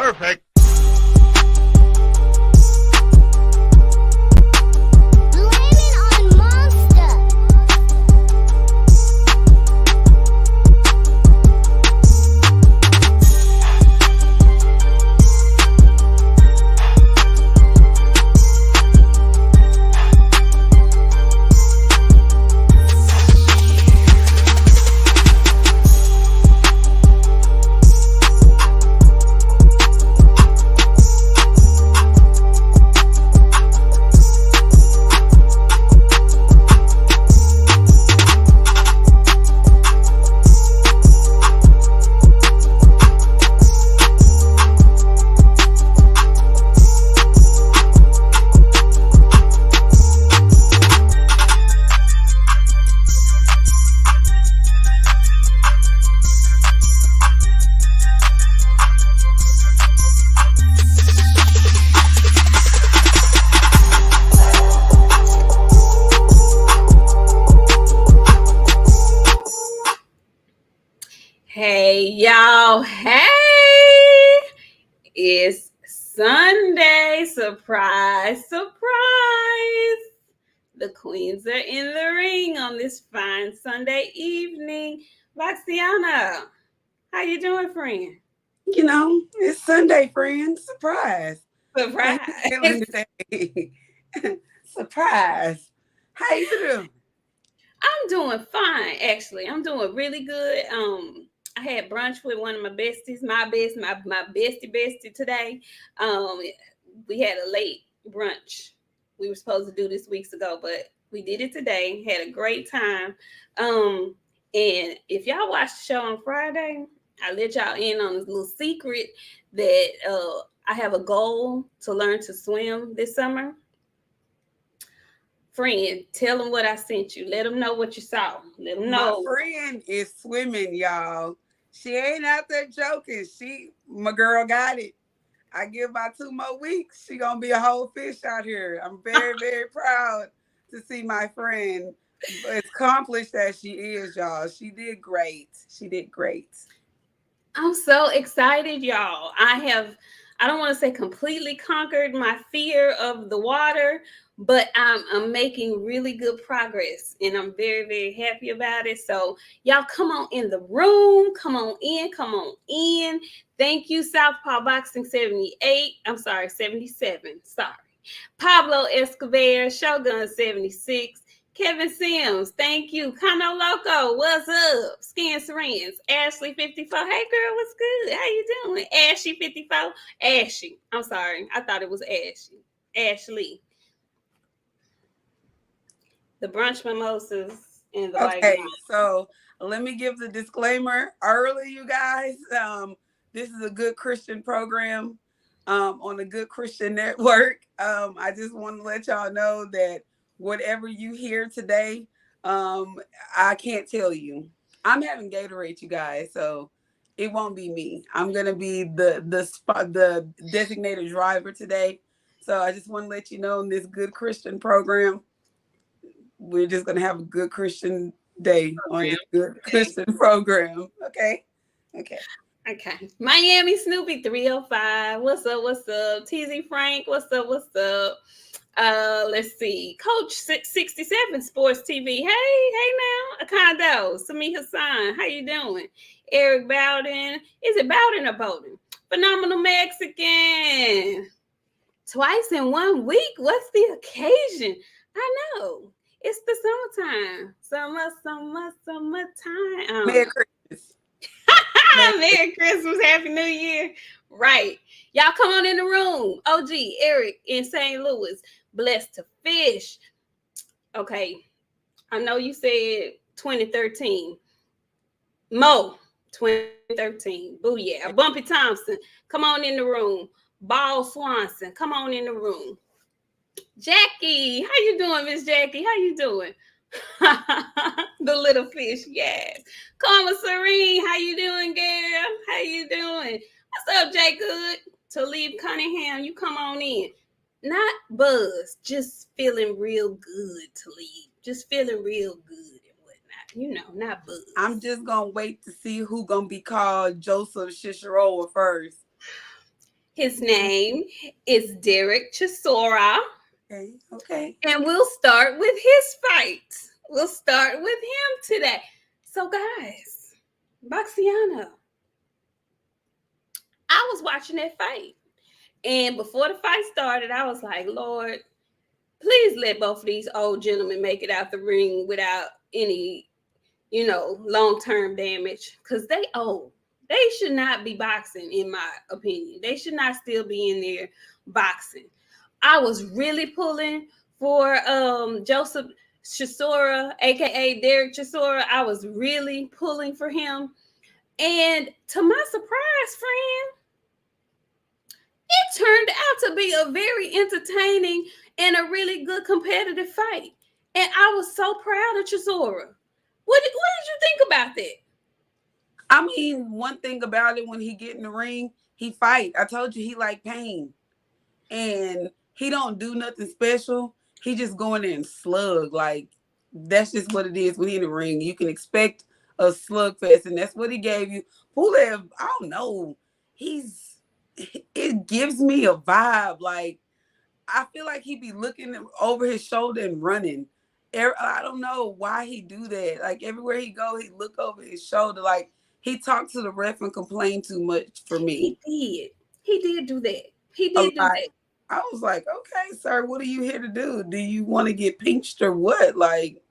Perfect. Hey, y'all. Hey, it's Sunday. Surprise, surprise. The queens are in the ring on this fine Sunday evening. Vaxiana, how you doing, friend? You know, it's Sunday, friend. Surprise. Surprise. How you feeling today? Surprise. How you doing? I'm doing fine, actually. I'm doing really good. I had brunch with one of my besties, my bestie today. We had a late brunch. We were supposed to do this weeks ago, but we did it today. Had a great time. And if y'all watched the show on Friday, I let y'all in on this little secret that I have a goal to learn to swim this summer. Friend, tell them what I sent you. Let them know what you saw. Let them know. My friend is swimming, y'all. She ain't out there joking. My girl got it. I give about 2 more weeks. She gonna be a whole fish out here. I'm very, very proud to see my friend as accomplished as she is, y'all. She did great. I'm so excited, y'all. I don't want to say completely conquered my fear of the water, but I'm making really good progress, and I'm very, very happy about it. So y'all come on in the room. Come on in. Thank you, Southpaw Boxing 78. I'm sorry, 77. Sorry. Pablo Escobar, Shogun 76. Kevin Sims, thank you. Kano Loco, what's up? Skin Serens, Ashley 54. Hey girl, what's good? How you doing? Ashley 54. Ashley. I'm sorry. I thought it was Ashley. Ashley. The brunch mimosas and the white wine. So let me give the disclaimer early, you guys. This is a Good Christian program on the Good Christian Network. I just want to let y'all know that whatever you hear today, I can't tell you. I'm having Gatorade, you guys, so it won't be me. I'm gonna be the designated driver today. So I just want to let you know in this Good Christian program, we're just gonna have a good Christian day on this Good Christian program. Okay. Miami Snoopy 305. What's up? TZ Frank, what's up? Let's see. Coach 67 Sports TV. Hey now. Acondo. Sami Hassan. How you doing? Eric Bowden. Is it Bowden or Bowden? Phenomenal Mexican. Twice in 1 week. What's the occasion? I know. It's the summertime. Summertime. Merry Christmas. Merry Christmas. Happy New Year. Right. Y'all come on in the room. OG, Eric in St. Louis. Blessed to fish. Okay. I know you said 2013. Mo, 2013. Booyah. Bumpy Thompson, come on in the room. Ball Swanson, come on in the room. Jackie, how you doing, Miss Jackie? How you doing? The little fish, yes. Karma Serene, how you doing, girl? How you doing? What's up, Jay Good? Talib Cunningham, you come on in. Not buzz, just feeling real good, Talib. Just feeling real good and whatnot. You know, not buzz. I'm just gonna wait to see who gonna be called Joseph Shishiroa first. His name is Derek Chisora. Okay. Okay. And we'll start with his fight. We'll start with him today. So, guys, Boxiana, I was watching that fight. And before the fight started, I was like, Lord, please let both of these old gentlemen make it out the ring without any, long-term damage. Because they old. They should not be boxing, in my opinion. They should not still be in there boxing. I was really pulling for Joseph Chisora, aka Derek Chisora. I was really pulling for him. And to my surprise, friend, it turned out to be a very entertaining and a really good competitive fight. And I was so proud of Chisora. What did you think about that? I mean, one thing about it, when he get in the ring, he fight. I told you he like pain. And he don't do nothing special. He just go in there and slug. Like, that's just what it is when he in the ring. You can expect a slugfest, and that's what he gave you. Pulev, I don't know. It gives me a vibe. Like, I feel like he be looking over his shoulder and running. I don't know why he do that. Like, everywhere he go, he look over his shoulder. Like, he talked to the ref and complained too much for me. He did do that. He A did do lot. that. I was like, okay, sir, what are you here to do? Do you want to get pinched or what? Like,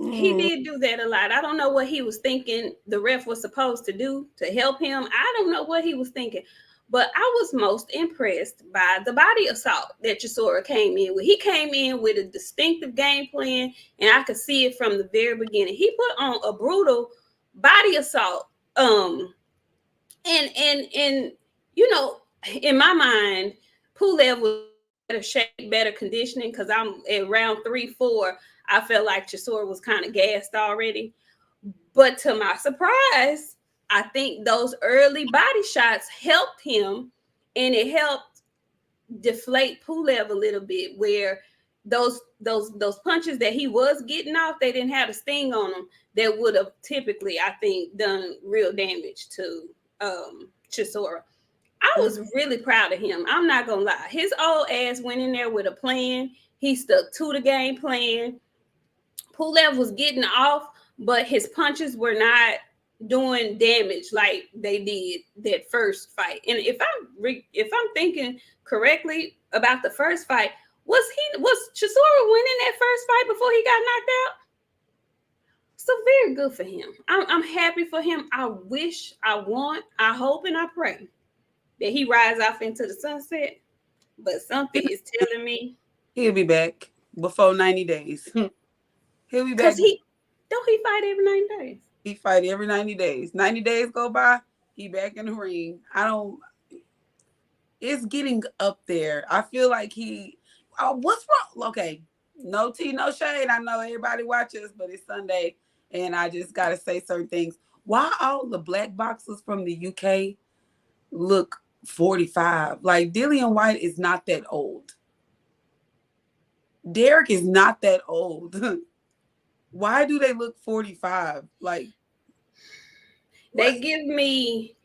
He did do that a lot. I don't know what he was thinking the ref was supposed to do to help him. I don't know what he was thinking. But I was most impressed by the body assault that Chisora came in with. He came in with a distinctive game plan, and I could see it from the very beginning. He put on a brutal body assault. And in my mind, Pulev was better shape, better conditioning, because I'm at round 3-4. I felt like Chisora was kind of gassed already. But to my surprise, I think those early body shots helped him, and it helped deflate Pulev a little bit, where those punches that he was getting off, they didn't have a sting on them that would have typically, I think, done real damage to Chisora. I was really proud of him. I'm not gonna lie. His old ass went in there with a plan. He stuck to the game plan. Pulev was getting off, but his punches were not doing damage like they did that first fight. And if I'm thinking correctly about the first fight, was Chisora winning that first fight before he got knocked out? So very good for him. I'm happy for him. I wish, I want, I hope, and I pray that he rides off into the sunset. But something is telling me he'll be back before 90 days. He'll be back. Because he fight every 90 days. He fight every 90 days. 90 days go by, he back in the ring. It's getting up there. I feel like what's wrong? Okay, no tea, no shade. I know everybody watches, but it's Sunday, and I just got to say certain things. Why all the black boxers from the UK look 45? Like, Dillian White is not that old. Derek is not that old. Why do they look 45? Like, they give me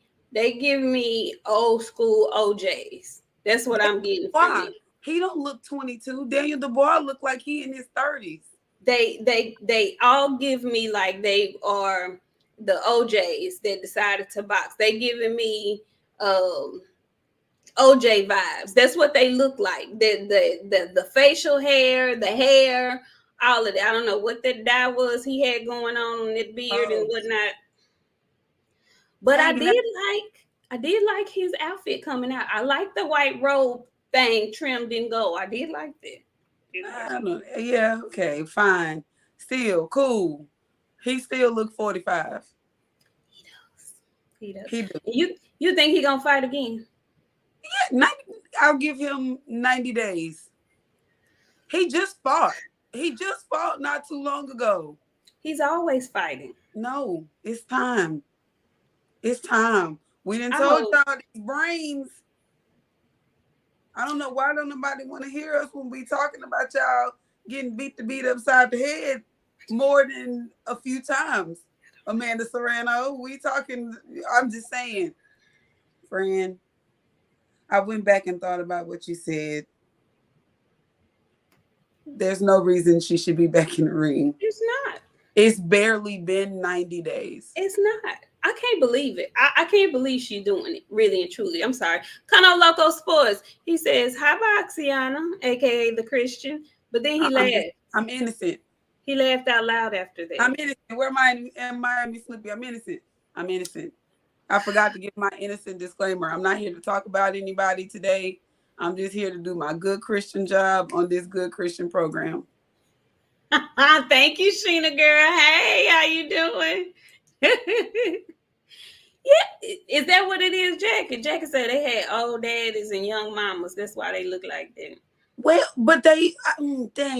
old school OJs. That's what I'm getting from him. He don't look 22. Daniel Dubois look like he in his 30s. They all give me like they are the OJs that decided to box. They giving me OJ vibes. That's what they look like. The facial hair, the hair, all of that. I don't know what that dye was he had going on that beard and whatnot. But I did like his outfit coming out. I like the white robe thing trimmed in gold. I did like that. I don't know. Yeah, okay, fine. Still cool. He still look 45. He does. You think he gonna fight again? Yeah, I'll give him 90 days. He just fought not too long ago. He's always fighting. No, it's time. It's time. We done told y'all these brains. I don't know why don't nobody want to hear us when we talking about y'all getting beat upside the head more than a few times. Amanda Serrano, we talking, I'm just saying, friend, I went back and thought about what you said. There's no reason she should be back in the ring. It's not. It's barely been 90 days. It's not. I can't believe it. I can't believe she's doing it, really and truly. I'm sorry. Kano Loco Sports. He says, hi, Boxiana, aka the Christian. But then he laughed. I'm innocent. He laughed out loud after that. I'm innocent. Where am I in Miami Slippy? I'm innocent. I'm innocent. I forgot to give my innocent disclaimer. I'm not here to talk about anybody today. I'm just here to do my good Christian job on this good Christian program. Thank you, Sheena girl. Hey, how you doing? Yeah, is that what it is, Jackie? Jackie said they had old daddies and young mamas. That's why they look like that. Well, but dang,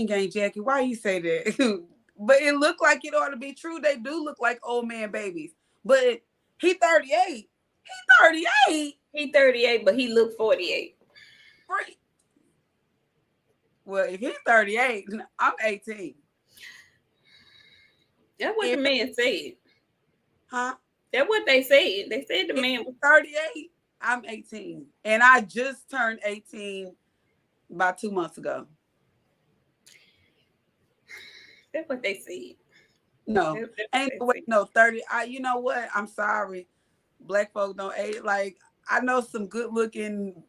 ain't Jackie, why you say that? But it looked like it ought to be true. They do look like old man babies. But he 38. He 38. He 38, but he looked 48. Right. Well, if he's 38, I'm 18. That's what the man said. Huh? That's what they said. They said the man was 38. I'm 18. And I just turned 18 about 2 months ago. That's what they said. No. Ain't wait, no, 30. You know what? I'm sorry. Black folk don't age. Like, I know some good looking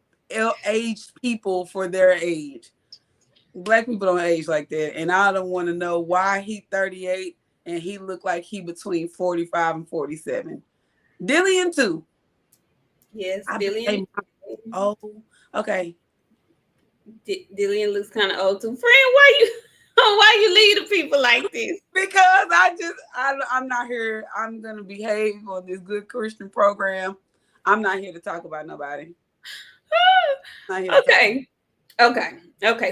aged people for their age. Black people don't age like that. And I don't want to know why he 38 and he looked like he between 45 and 47. Dillian too. Yes, Dillian. Oh, okay. Dillian looks kind of old too. Friend, why you leave the people like this? Because I'm not here. I'm gonna behave on this good Christian program. I'm not here to talk about nobody. Okay.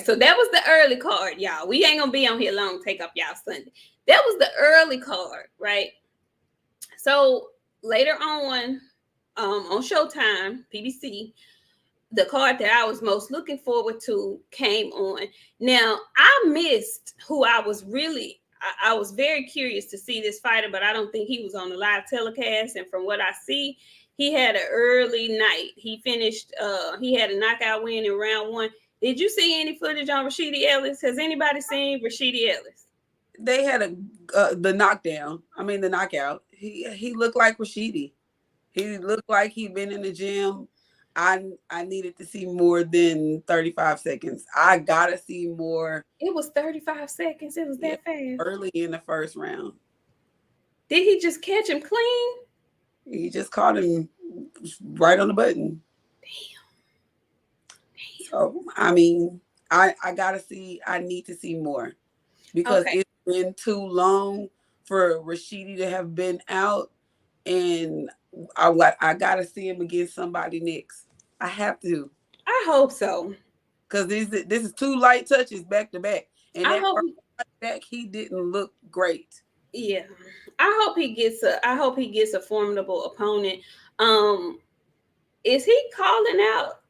So that was the early card, y'all. We ain't gonna be on here long. Take up y'all Sunday. That was the early card, right? So later on Showtime, PBC, the card that I was most looking forward to came on. Now, I missed who I was very curious to see this fighter, but I don't think he was on the live telecast. And from what I see, he had an early night. He finished, he had a knockout win in round 1. Did you see any footage on Rashidi Ellis? Has anybody seen Rashidi Ellis? They had the knockdown. I mean, the knockout. He looked like Rashidi. He looked like he'd been in the gym. I needed to see more than 35 seconds. I gotta see more. It was 35 seconds. It was that fast. Early in the first round. Did he just catch him clean? He just caught him right on the button. Damn. So, I mean, I gotta see. I need to see more because it's been too long for Rashidi to have been out, and I gotta see him against somebody next. I have to. I hope so. Because this is 2 light touches back to back, and I that hope back he didn't look great. Yeah, I hope he gets a formidable opponent. Is he calling out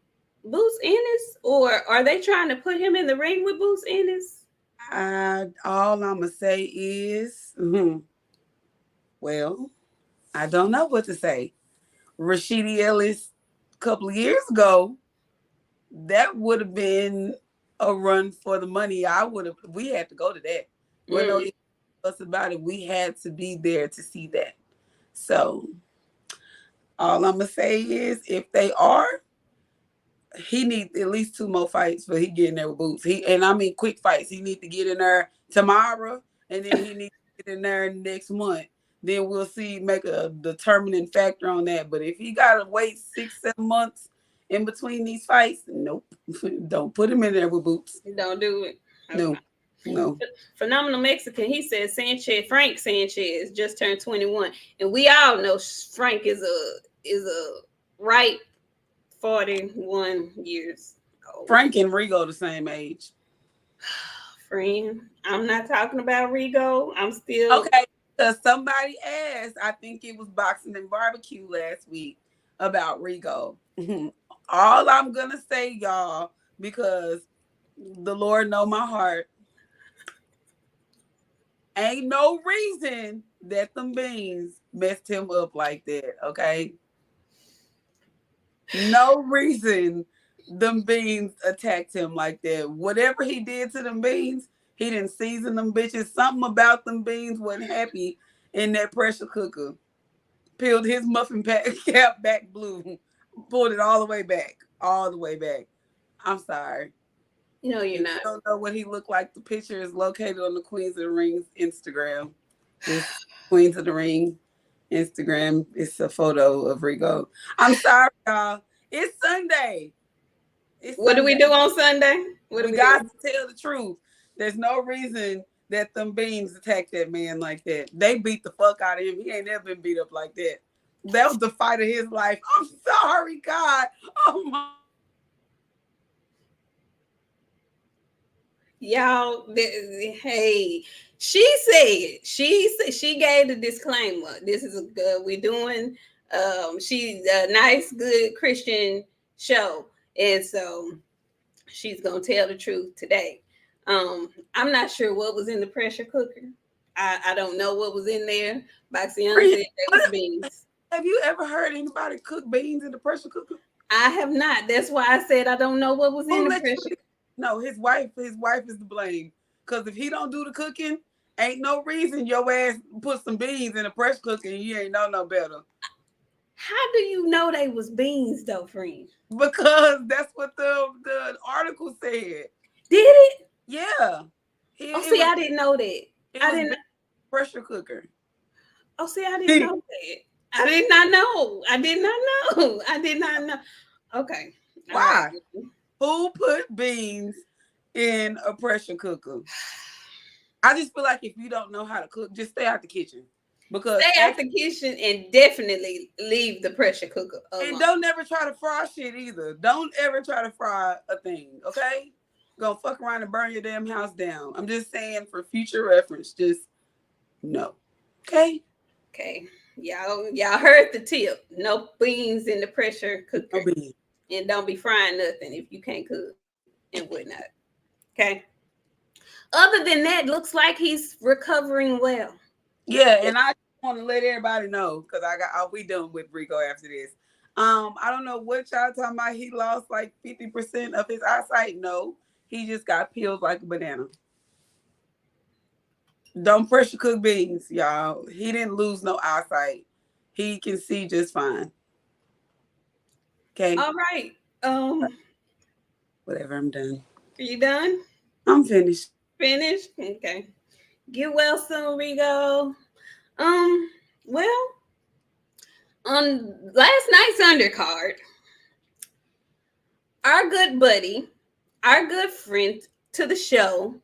Boots Ennis, or are they trying to put him in the ring with Boots Ennis? All I'm gonna say is, well, I don't know what to say. Rashidi Ellis, a couple of years ago, that would have been a run for the money. We had to go to that. No us about it. We had to be there to see that. So all I'm gonna say is, if they are, he needs at least 2 more fights for he get in there with Boots. Quick fights. He needs to get in there tomorrow, and then he needs to get in there next month. Then we'll see, make a determining factor on that. But if he gotta wait 6-7 months in between these fights, nope. Don't put him in there with Boots. Don't do it. Okay. No. Phenomenal Mexican. He says Frank Sanchez just turned 21, and we all know Frank is a ripe 41 years old. Frank and Rigo the same age. Friend, I'm not talking about Rigo. I'm still okay. Because somebody asked, I think it was Boxing and Barbecue last week, about Rigo. All I'm gonna say, y'all, because the Lord know my heart, ain't no reason that them beans messed him up like that, okay? No reason them beans attacked him like that. Whatever he did to them beans, he didn't season them bitches. Something about them beans wasn't happy in that pressure cooker. Peeled his muffin cap back blue, pulled it all the way back. All the way back. I'm sorry. No, If you're you not. don't know what he looked like, the picture is located on the Queens of the Ring's Instagram. It's Queens of the Ring Instagram. It's a photo of Rigo. I'm sorry, y'all. It's Sunday. It's What do we Sunday. do on Sunday? What do We we got do? to tell the truth. There's no reason that them beans attacked that man like that. They beat the fuck out of him. He ain't never been beat up like that. That was the fight of his life. I'm sorry, God. Oh my. Y'all, hey, she gave the disclaimer. This is a good. We're doing. She's a nice, good Christian show, and so she's gonna tell the truth today. I'm not sure what was in the pressure cooker. I don't know what was in there. Boxiana said there was beans. Have you ever heard anybody cook beans in the pressure cooker? I have not. That's why I said I don't know what was in the pressure. No, his wife is to blame. Cause if he don't do the cooking, ain't no reason your ass put some beans in a pressure cooker and you ain't know no better. How do you know they was beans though, friend? Because that's what the article said. Did it? Yeah. I didn't know that. I didn't. Pressure cooker. Oh, see, I didn't know that. I did not know. I did not know. I did not know. Okay. Why? Right. Who put beans in a pressure cooker? I just feel like if you don't know how to cook, just stay out the kitchen. Because stay out the kitchen and definitely leave the pressure cooker alone. And don't ever try to fry shit either. Don't ever try to fry a thing, okay? Gonna fuck around and burn your damn house down. I'm just saying for future reference, just no. Okay? Okay. Y'all heard the tip. No beans in the pressure cooker. No beans. And don't be frying nothing if you can't cook and whatnot. Okay. Other than that, looks like he's recovering well. Yeah, and I want to let everybody know because we done with Rico after this. I don't know what y'all talking about. He lost like 50% of his eyesight. No, he just got peeled like a banana. Don't pressure cook beans, y'all. He didn't lose no eyesight. He can see just fine. Okay. All right. Whatever. I'm done. Are you done? I'm finished. Finished? Okay. Get well soon, Rigo. Well, on last night's undercard, our good buddy, our good friend to the show,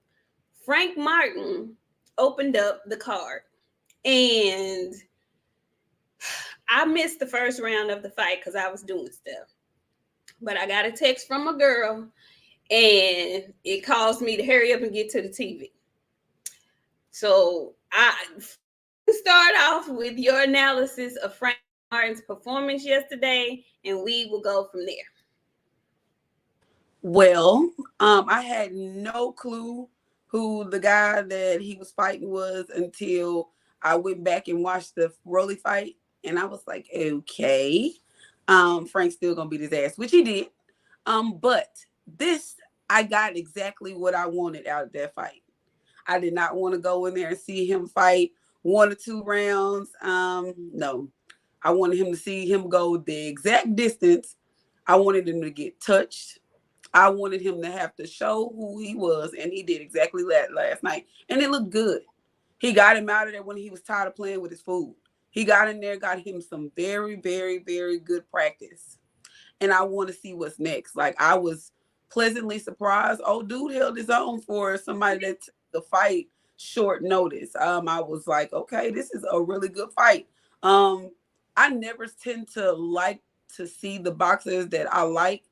Frank Martin, opened up the card. And I missed the first round of the fight because I was doing stuff. But I got a text from a girl, and it caused me to hurry up and get to the TV. So I start off with your analysis of Frank Martin's performance yesterday, and we will go from there. Well, I had no clue who the guy that he was fighting was until I went back and watched the Rolly fight, and I was like, okay, Frank's still gonna beat his ass, which he did. But this, I got exactly what I wanted out of that fight. I did not want to go in there and see him fight 1 or 2 rounds. No, I wanted him to see him go the exact distance. I wanted him to get touched. I wanted him to have to show who he was, and he did exactly that last night. And it looked good. He got him out of there when he was tired of playing with his food. He got in there, got him some very, very, very good practice. And I want to see what's next. Like, I was pleasantly surprised. Oh, dude held his own for somebody that took the fight short notice. I was like, okay, this is a really good fight. I never tend to like to see the boxers that I like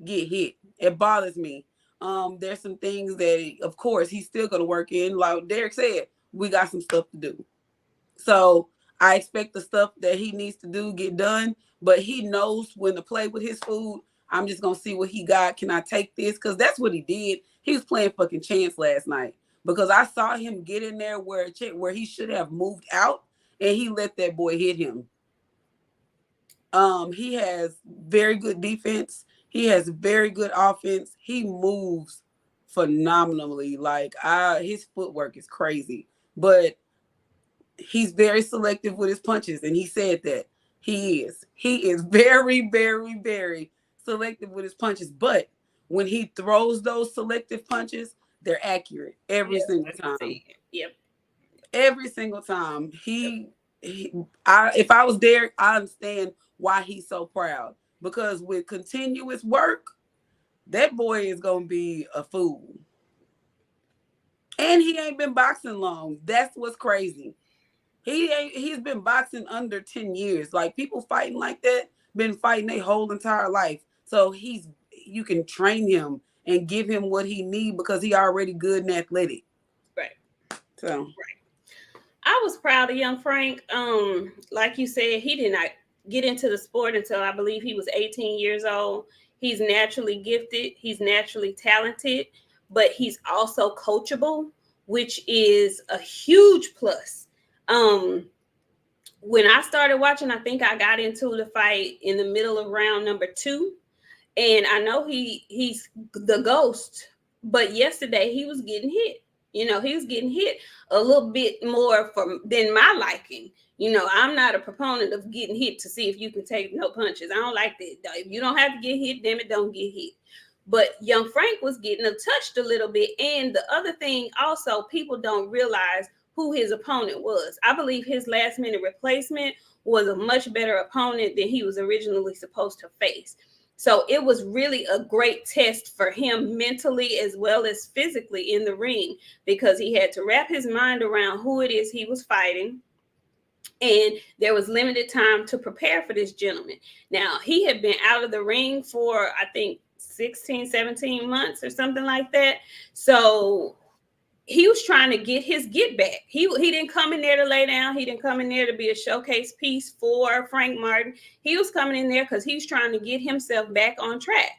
get hit. It bothers me. There's some things that, of course, he's still going to work in. Like Derek said, we got some stuff to do. So I expect the stuff that he needs to do get done, but he knows when to play with his food. I'm just going to see what he got. Can I take this? Because that's what he did. He was playing fucking chance last night because I saw him get in there where he should have moved out, and he let that boy hit him. He has very good defense. He has very good offense. He moves phenomenally. Like his footwork is crazy, but he's very selective with his punches, and he said that he is very, very, very selective with his punches. But when he throws those selective punches, they're accurate every single time. Yep. Every single time. If I was there, I understand why he's so proud, because with continuous work, that boy is gonna be a fool. And he ain't been boxing long. That's what's crazy. He's been boxing under 10 years. Like, people fighting like that been fighting their whole entire life. So you can train him and give him what he need, because he already good and athletic. Right. So right. I was proud of young Frank. Like you said, he did not get into the sport until I believe he was 18 years old. He's naturally gifted. He's naturally talented, but he's also coachable, which is a huge plus. When I started watching, I think I got into the fight in the middle of round number 2. And I know he's the ghost, but yesterday he was getting hit. He was getting hit a little bit more than my liking. I'm not a proponent of getting hit to see if you can take no punches. I don't like that. If you don't have to get hit, damn it, don't get hit. But young Frank was getting touched a little bit. And the other thing also, people don't realize who his opponent was. I believe his last minute replacement was a much better opponent than he was originally supposed to face. So it was really a great test for him mentally as well as physically in the ring, because he had to wrap his mind around who it is he was fighting. And there was limited time to prepare for this gentleman. Now, he had been out of the ring for, I think, 16, 17 months or something like that. So he was trying to get his get back. He didn't come in there to lay down. He didn't come in there to be a showcase piece for Frank Martin. He was coming in there because he was trying to get himself back on track.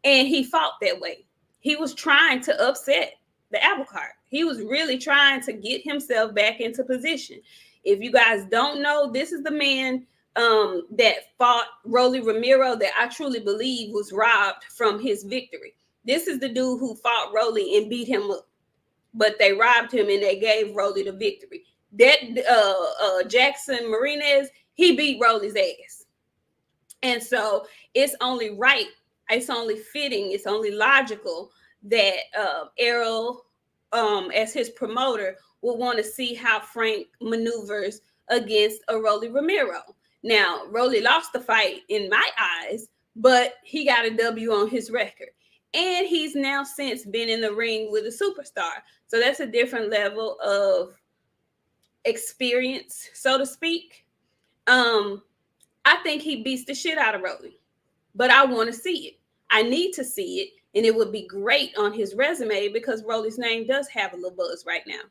And he fought that way. He was trying to upset the apple cart. He was really trying to get himself back into position. If you guys don't know, this is the man that fought Rolly Romero that I truly believe was robbed from his victory. This is the dude who fought Rolly and beat him up. But they robbed him and they gave Rolly the victory. That Jackson Marinez, he beat Rolly's ass. And so it's only right, it's only fitting, it's only logical that Errol, as his promoter, will want to see how Frank maneuvers against a Rolly Romero. Now, Rolly lost the fight in my eyes, but he got a W on his record. And he's now since been in the ring with a superstar. So that's a different level of experience, so to speak. I think he beats the shit out of Rolly. But I want to see it. I need to see it. And it would be great on his resume because Rolly's name does have a little buzz right now.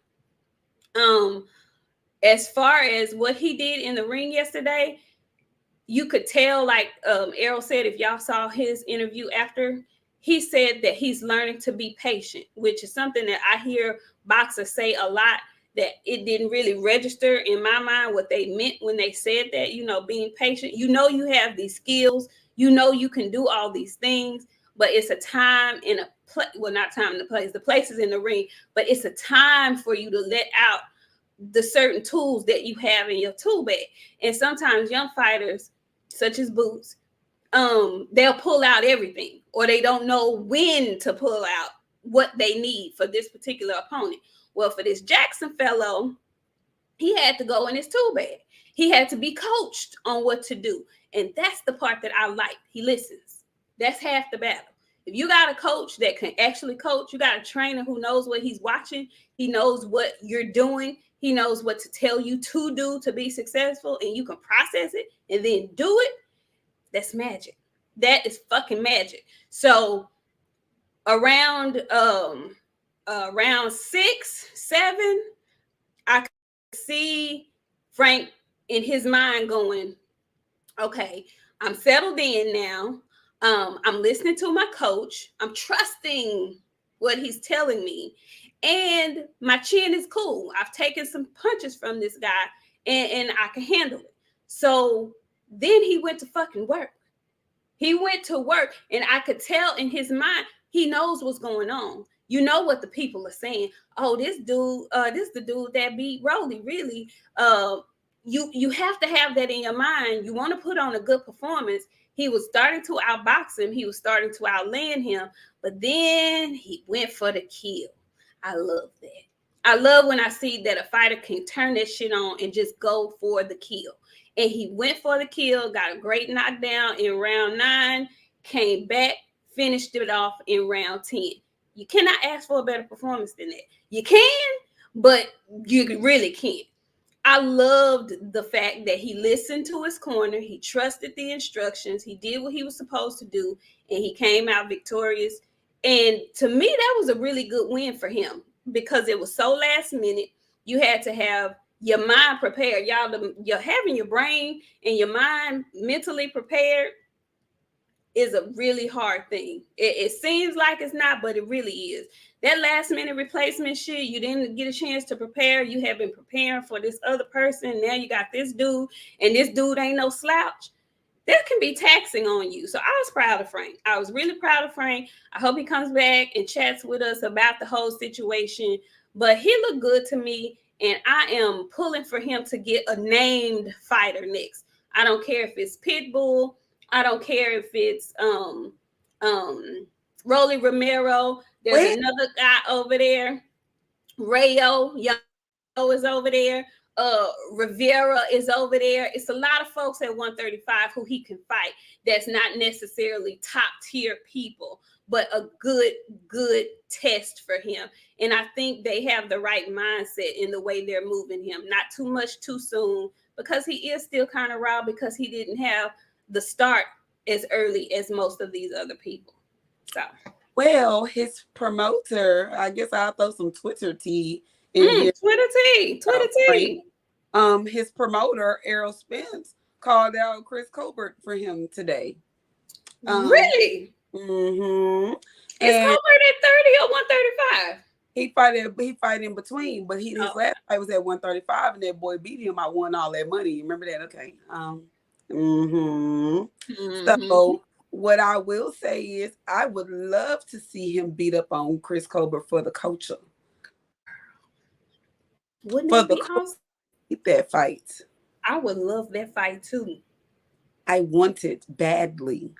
As far as what he did in the ring yesterday, you could tell, like Errol said, if y'all saw his interview after, he said that he's learning to be patient, which is something that I hear boxers say a lot, that it didn't really register in my mind what they meant when they said that, being patient. You have these skills, you can do all these things, but it's a time and a place, well, not time and the place, the place is in the ring, but it's a time for you to let out the certain tools that you have in your tool bag. And sometimes young fighters, such as Boots, they'll pull out everything, or they don't know when to pull out what they need for this particular opponent. Well, for this Jackson fellow, he had to go in his tool bag. He had to be coached on what to do. And that's the part that I like. He listens. That's half the battle. If you got a coach that can actually coach, you got a trainer who knows what he's watching. He knows what you're doing. He knows what to tell you to do to be successful, and you can process it and then do it. That's magic. That is fucking magic. So around 6, 7, I could see Frank in his mind going, okay, I'm settled in now. I'm listening to my coach. I'm trusting what he's telling me. And my chin is cool. I've taken some punches from this guy and I can handle it. So Then he went to fucking work. He went to work, and I could tell in his mind, he knows what's going on. You know what the people are saying. Oh, this the dude that beat Rolly. Really, you have to have that in your mind. You want to put on a good performance. He was starting to outbox him. He was starting to outland him, but then he went for the kill. I love that. I love when I see that a fighter can turn that shit on and just go for the kill. And he went for the kill, got a great knockdown in round 9, came back, finished it off in round 10. You cannot ask for a better performance than that. You can, but you really can't. I loved the fact that he listened to his corner, he trusted the instructions, he did what he was supposed to do, and he came out victorious. And to me, that was a really good win for him because it was so last minute. You had to have your mind prepared. You're having your brain and your mind mentally prepared is a really hard thing. It seems like it's not, but it really is. That last minute replacement shit, you didn't get a chance to prepare. You have been preparing for this other person. Now you got this dude, and this dude ain't no slouch. That can be taxing on you. So I was proud of Frank. I was really proud of Frank. I hope he comes back and chats with us about the whole situation. But he looked good to me, and I am pulling for him to get a named fighter next. I don't care if it's Pitbull. I don't care if it's Rolly Romero. There's another guy over there. Rayo is over there. Rivera is over there. It's a lot of folks at 135 who he can fight. That's not necessarily top tier people, but a good test for him. And I think they have the right mindset in the way they're moving him. Not too much too soon, because he is still kind of raw because he didn't have the start as early as most of these other people. So, well, his promoter, I guess I'll throw some Twitter tea in here. Twitter tea. His promoter, Errol Spence, called out Chris Colbert for him today. Really? Mm-hmm. Is Colbert at 30 or 135? He fight in between, but his last fight was at 135, and that boy beat him. I won all that money. You remember that? Okay. So what I will say is I would love to see him beat up on Chris Colbert for the culture. Wouldn't it be awesome? That fight. I would love that fight too. I want it badly.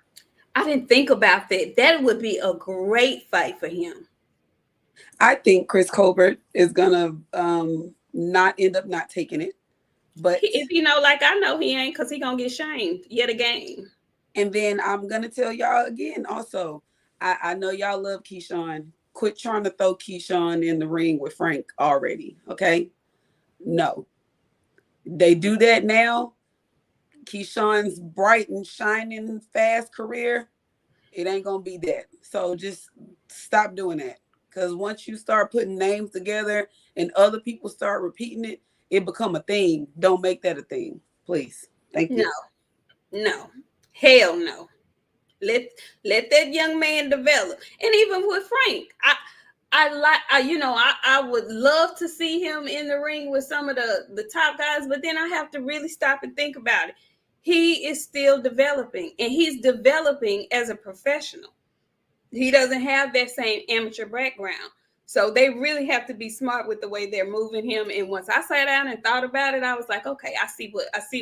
I didn't think about that. That would be a great fight for him. I think Chris Colbert is gonna not end up not taking it. But if like I know he ain't, because he gonna get shamed yet again. And then I'm gonna tell y'all again also, I know y'all love Keyshawn. Quit trying to throw Keyshawn in the ring with Frank already. Okay? No. They do that now. Keyshawn's bright and shining fast career, it ain't gonna be that. So just stop doing that. Because once you start putting names together and other people start repeating it, it become a thing. Don't make that a thing, please. Thank you. No, hell no. Let that young man develop. And even with Frank, I would love to see him in the ring with some of the top guys, but then I have to really stop and think about it. He is still developing, and he's developing as a professional. He doesn't have that same amateur background. So they really have to be smart with the way they're moving him. And once I sat down and thought about it, I was like, okay, I see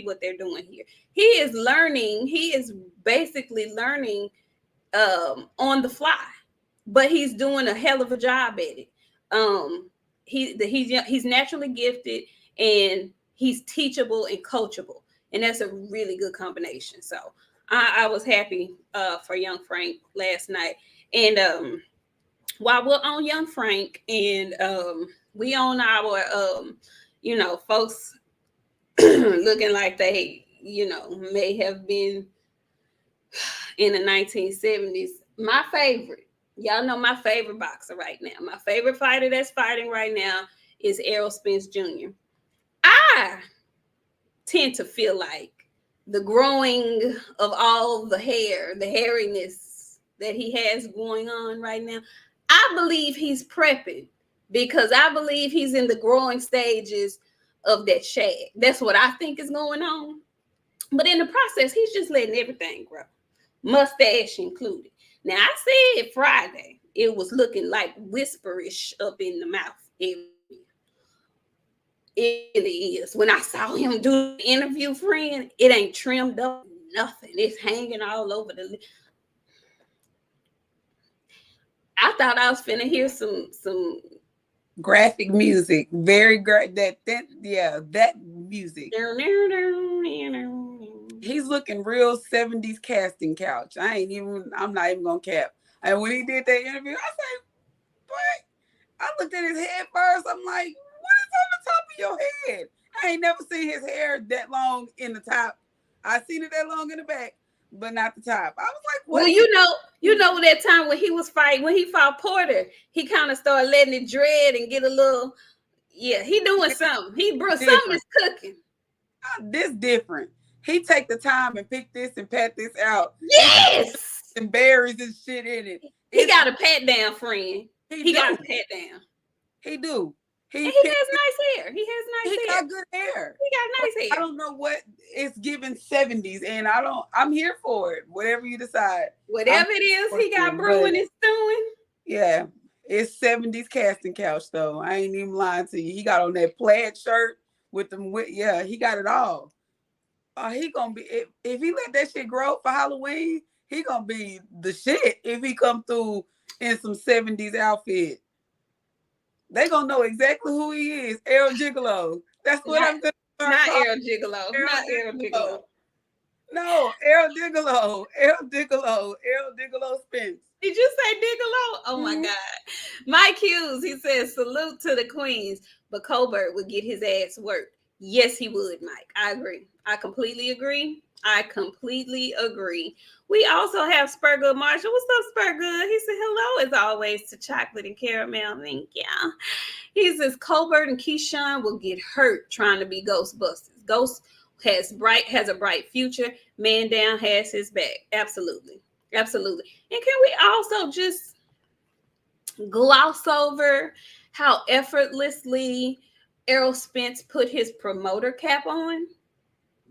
what they're doing here. He is learning. He is basically learning on the fly, but he's doing a hell of a job at it. He's naturally gifted, and he's teachable and coachable, and that's a really good combination. So I was happy for young Frank last night. And while we're on young Frank, and we on our folks looking like they may have been in the 1970s, my favorite, y'all know my favorite boxer right now, my favorite fighter that's fighting right now is Errol Spence Jr. I tend to feel like the growing of all the hair, the hairiness that he has going on right now, I believe he's prepping, because I believe he's in the growing stages of that shag. That's what I think is going on. But in the process, he's just letting everything grow, mustache included. Now, I said Friday, it was looking like whisperish up in the mouth area. It really is. When I saw him do the interview, friend, it ain't trimmed up, nothing. It's hanging all over the lip. I thought I was finna hear some graphic music. Very great. That music. He's looking real 70s casting couch. I'm not even gonna cap. And when he did that interview, I said, what? I looked at his head first. I'm like, what is on the top of your head? I ain't never seen his hair that long in the top. I seen it that long in the back, but not the top. I was like, what? Well, you know that time when he was fighting, when he fought Porter, he kind of started letting it dread and get a little, yeah, he doing something. Something is cooking. This different. He take the time and pick this and pat this out. Yes! And berries and shit in it. He got a pat down, friend. He got a pat down. He do. He has nice hair. He got good hair. He got nice hair. I don't know what it's giving 70s, and I'm here for it. Whatever you decide. Whatever it is he got brewing and stewing. Yeah. It's 70s casting couch though. I ain't even lying to you. He got on that plaid shirt with them he got it all. He gonna be if he let that shit grow for Halloween, he gonna be the shit if he come through in some 70s outfit. They gonna know exactly who he is. Errol Gigolo. That's what I'm gonna start not calling. Errol Gigolo. Not Errol Gigolo. No, Errol Gigolo. Errol Gigolo Spence. Did you say Gigolo? Oh my God. Mike Hughes, he says, salute to the queens, but Colbert would get his ass worked. Yes, he would, Mike. I agree. I completely agree. We also have Spurgood Marshall. What's up, Spurgood? He said, hello, as always, to Chocolate and Caramel. Thank you. He says, Colbert and Keyshawn will get hurt trying to be Ghostbusters. Ghost has a bright future. Man down has his back. Absolutely. Absolutely. And can we also just gloss over how effortlessly Errol Spence put his promoter cap on?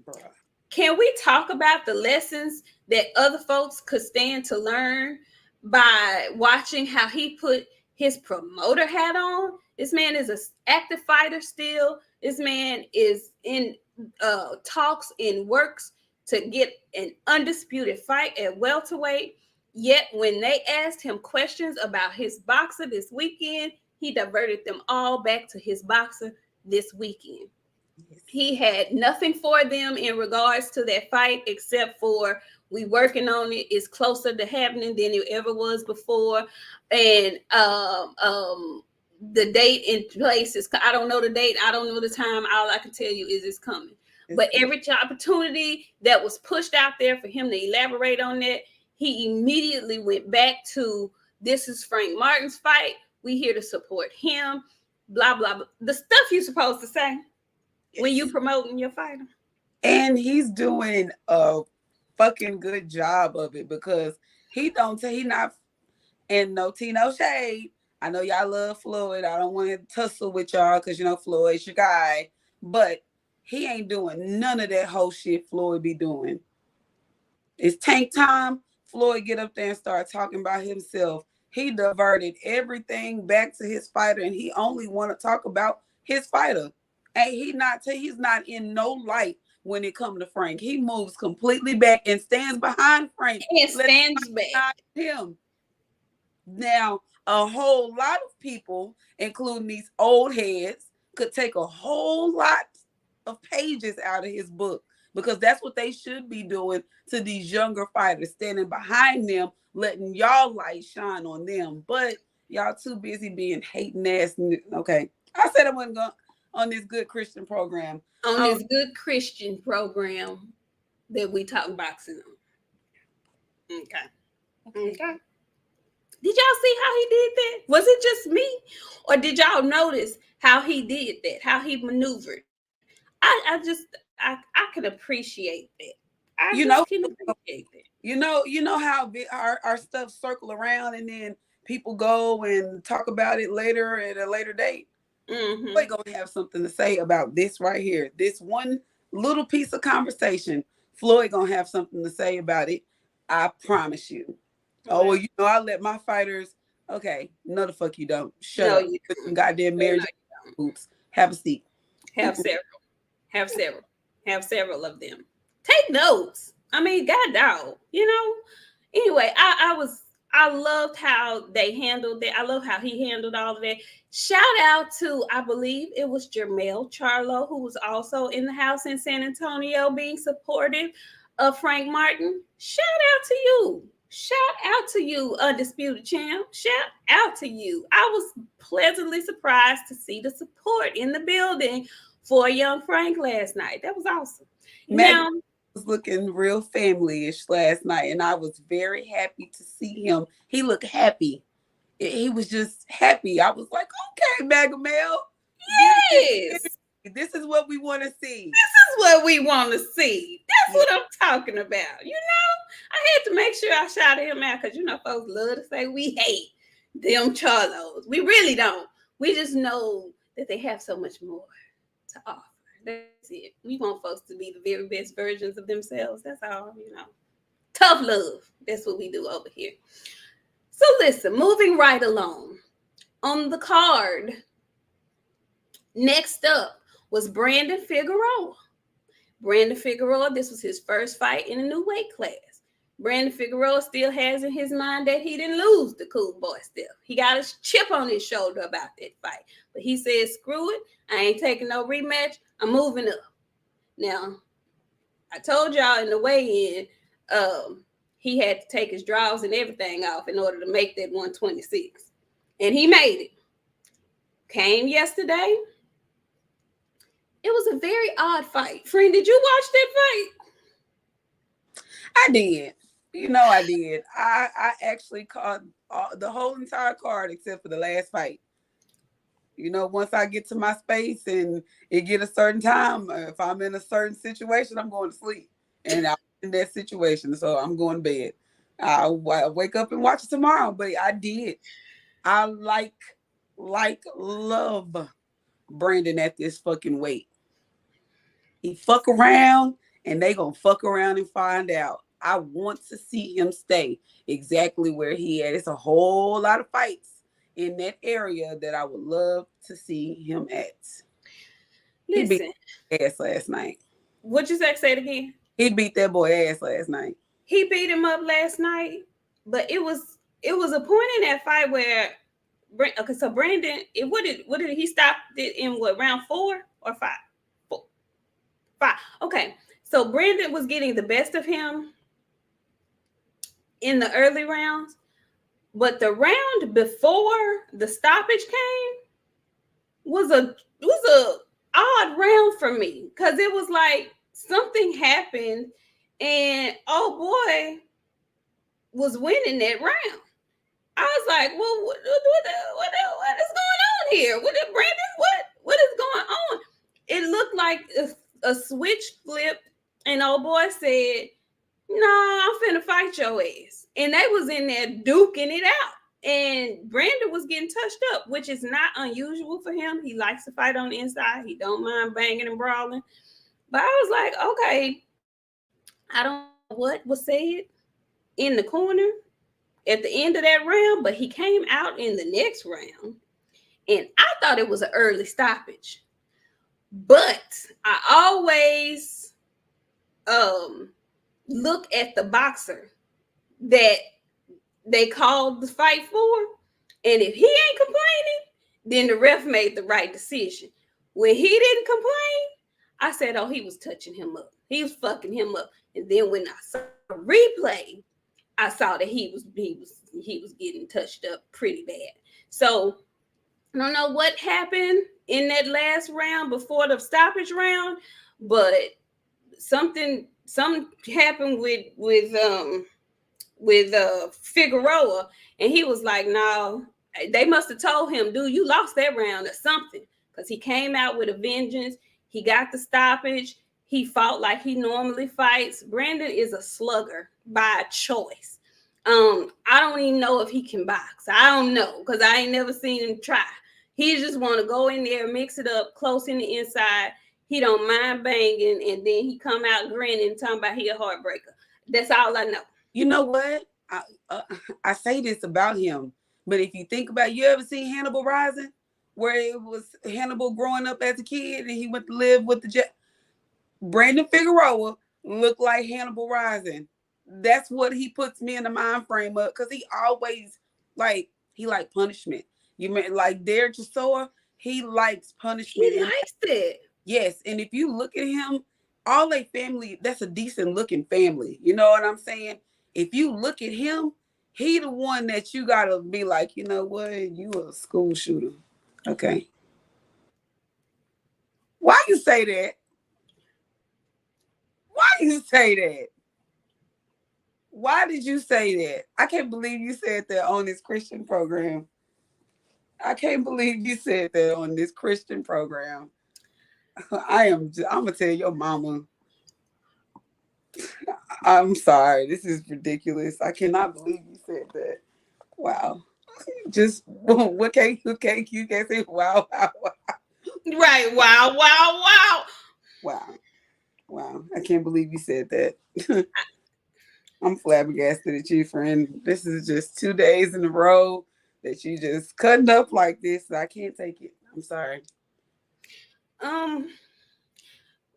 Bruh. Can we talk about the lessons that other folks could stand to learn by watching how he put his promoter hat on? This man is an active fighter still. This man is in talks and works to get an undisputed fight at welterweight. Yet when they asked him questions about his boxer this weekend, he diverted them all back to his boxer this weekend. He had nothing for them in regards to that fight except for we working on it. It's closer to happening than it ever was before. And the date in place is, I don't know the date. I don't know the time. All I can tell you is it's coming. But every opportunity that was pushed out there for him to elaborate on that, he immediately went back to, this is Frank Martin's fight. We here to support him. Blah, blah, blah. The stuff you're supposed to say when you promoting your fighter. And he's doing a fucking good job of it because he not, and no tea, no shade. I know y'all love Floyd. I don't want to tussle with y'all because, Floyd's your guy. But he ain't doing none of that whole shit Floyd be doing. It's tank time. Floyd get up there and start talking about himself. He diverted everything back to his fighter, and he only want to talk about his fighter. And he's not in no light when it comes to Frank. He moves completely back and stands behind Frank. And stands back. Him. Now, a whole lot of people, including these old heads, could take a whole lot of pages out of his book because that's what they should be doing to these younger fighters, standing behind them, letting y'all light shine on them. But y'all too busy being hating ass. Okay. I said I wasn't going on this good Christian program. This good Christian program that we talk boxing on. Okay. Did y'all see how he did that? Was it just me? Or did y'all notice how he did that? How he maneuvered? I can appreciate that. I can appreciate that. You know how our stuff circle around and then people go and talk about it later at a later date. Mm-hmm. We're going to have something to say about this right here. This one little piece of conversation. Floyd gonna have something to say about it. I promise you. Oh, well, I let my fighters. Okay, no, the fuck you don't. Shut up. You Put some goddamn marriage boots. Have a seat. Have several. Have several. Have several of them. Take notes. I mean, God dog. Anyway, I loved how they handled it. I love how he handled all of that. Shout out to, I believe it was Jermel Charlo, who was also in the house in San Antonio being supportive of Frank Martin. Shout out to you. Shout out to you, Undisputed Champ. Shout out to you. I was pleasantly surprised to see the support in the building for young Frank last night. That was awesome. Now, was looking real family-ish last night, and I was very happy to see him. He looked happy. He was just happy. I was like, okay, Maxell. Yes. This is what we want to see. This is what we want to see. That's what I'm talking about. I had to make sure I shouted him out because, folks love to say we hate them Charlos. We really don't. We just know that they have so much more to offer. That's it. We want folks to be the very best versions of themselves. That's all, Tough love. That's what we do over here. So listen, moving right along. On the card, next up was Brandon Figueroa. Brandon Figueroa, this was his first fight in a new weight class. Brandon Figueroa still has in his mind that he didn't lose the Cool Boy still. He got a chip on his shoulder about that fight. But he said, screw it. I ain't taking no rematch. I'm moving up. Now, I told y'all in the weigh-in, he had to take his draws and everything off in order to make that 126. And he made it. Came yesterday. It was a very odd fight. Friend, did you watch that fight? I did. I did. I actually caught the whole entire card except for the last fight. Once I get to my space and it get a certain time, if I'm in a certain situation, I'm going to sleep. And I'm in that situation, so I'm going to bed. I'll wake up and watch it tomorrow, but I did. I love Brandon at this fucking weight. He fuck around, and they gonna fuck around and find out. I want to see him stay exactly where he at. It's a whole lot of fights in that area that I would love to see him at. He beat ass last night. What'd you say it again? He beat that boy ass last night. He beat him up last night, but it was a point in that fight where so Brandon, what did he stop it in round 4 or 5? 4. 5. Okay. So Brandon was getting the best of him in the early rounds, but the round before the stoppage came was a odd round for me because it was like something happened and boy was winning that round. I was like, well, what is going on here? What is going on? It looked like a switch flipped and old boy said, "No, I'm finna fight your ass." And they was in there duking it out. And Brandon was getting touched up, which is not unusual for him. He likes to fight on the inside. He don't mind banging and brawling. But I was like, okay, I don't know what was said in the corner at the end of that round, but he came out in the next round. And I thought it was an early stoppage. But I always look at the boxer that they called the fight for. And if he ain't complaining, then the ref made the right decision. When he didn't complain, I said, oh, he was touching him up. He was fucking him up. And then when I saw a replay, I saw that he was getting touched up pretty bad. So I don't know what happened in that last round before the stoppage round, but something happened with Figueroa, and he was like, no, they must have told him, dude, you lost that round or something, because he came out with a vengeance. He got the stoppage. He fought like he normally fights. Brandon is a slugger by choice. I don't even know if he can box. I don't know, because I ain't never seen him try. He just want to go in there, mix it up close in the inside, He don't mind banging, and then he come out grinning, talking about he a heartbreaker. That's all I know. You know what? I say this about him, but if you think about, you ever seen Hannibal Rising, where it was Hannibal growing up as a kid and he went to live with Brandon Figueroa looked like Hannibal Rising. That's what he puts me in the mind frame of, because he always he like punishment. You mean like Derek Chisora? He likes punishment. He likes it. Yes, and if you look at him, all a family, that's a decent looking family. You know what I'm saying? If you look at him, he the one that you gotta be like, you know what, you a school shooter. Okay. Why you say that? Why you say that? Why did you say that? I can't believe you said that on this Christian program. I can't believe you said that on this Christian program. I'm gonna tell your mama. I'm sorry. This is ridiculous. I cannot believe you said that. Wow. Just what cake you can't say wow, wow, wow. Right. Wow, wow, wow. Wow. Wow. I can't believe you said that. I'm flabbergasted at you, friend. This is just 2 days in a row that you just cutting up like this. I can't take it. I'm sorry.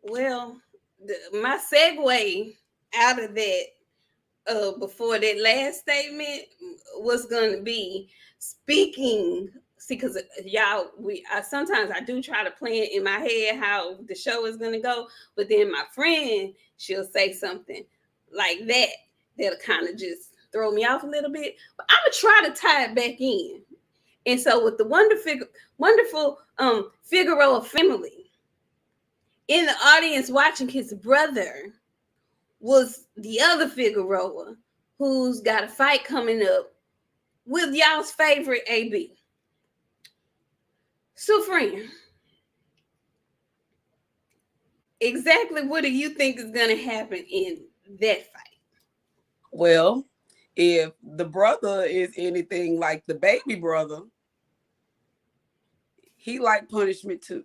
Well, my segue out of that before that last statement was going to be speaking. See, because y'all, sometimes I do try to plan in my head how the show is going to go, but then my friend, she'll say something like that that'll kind of just throw me off a little bit. But I'm gonna try to tie it back in. And so with the wonderful Figueroa family in the audience watching, his brother was the other Figueroa who's got a fight coming up with y'all's favorite AB. So, friend, exactly what do you think is going to happen in that fight? Well, if the brother is anything like the baby brother, he like punishment too.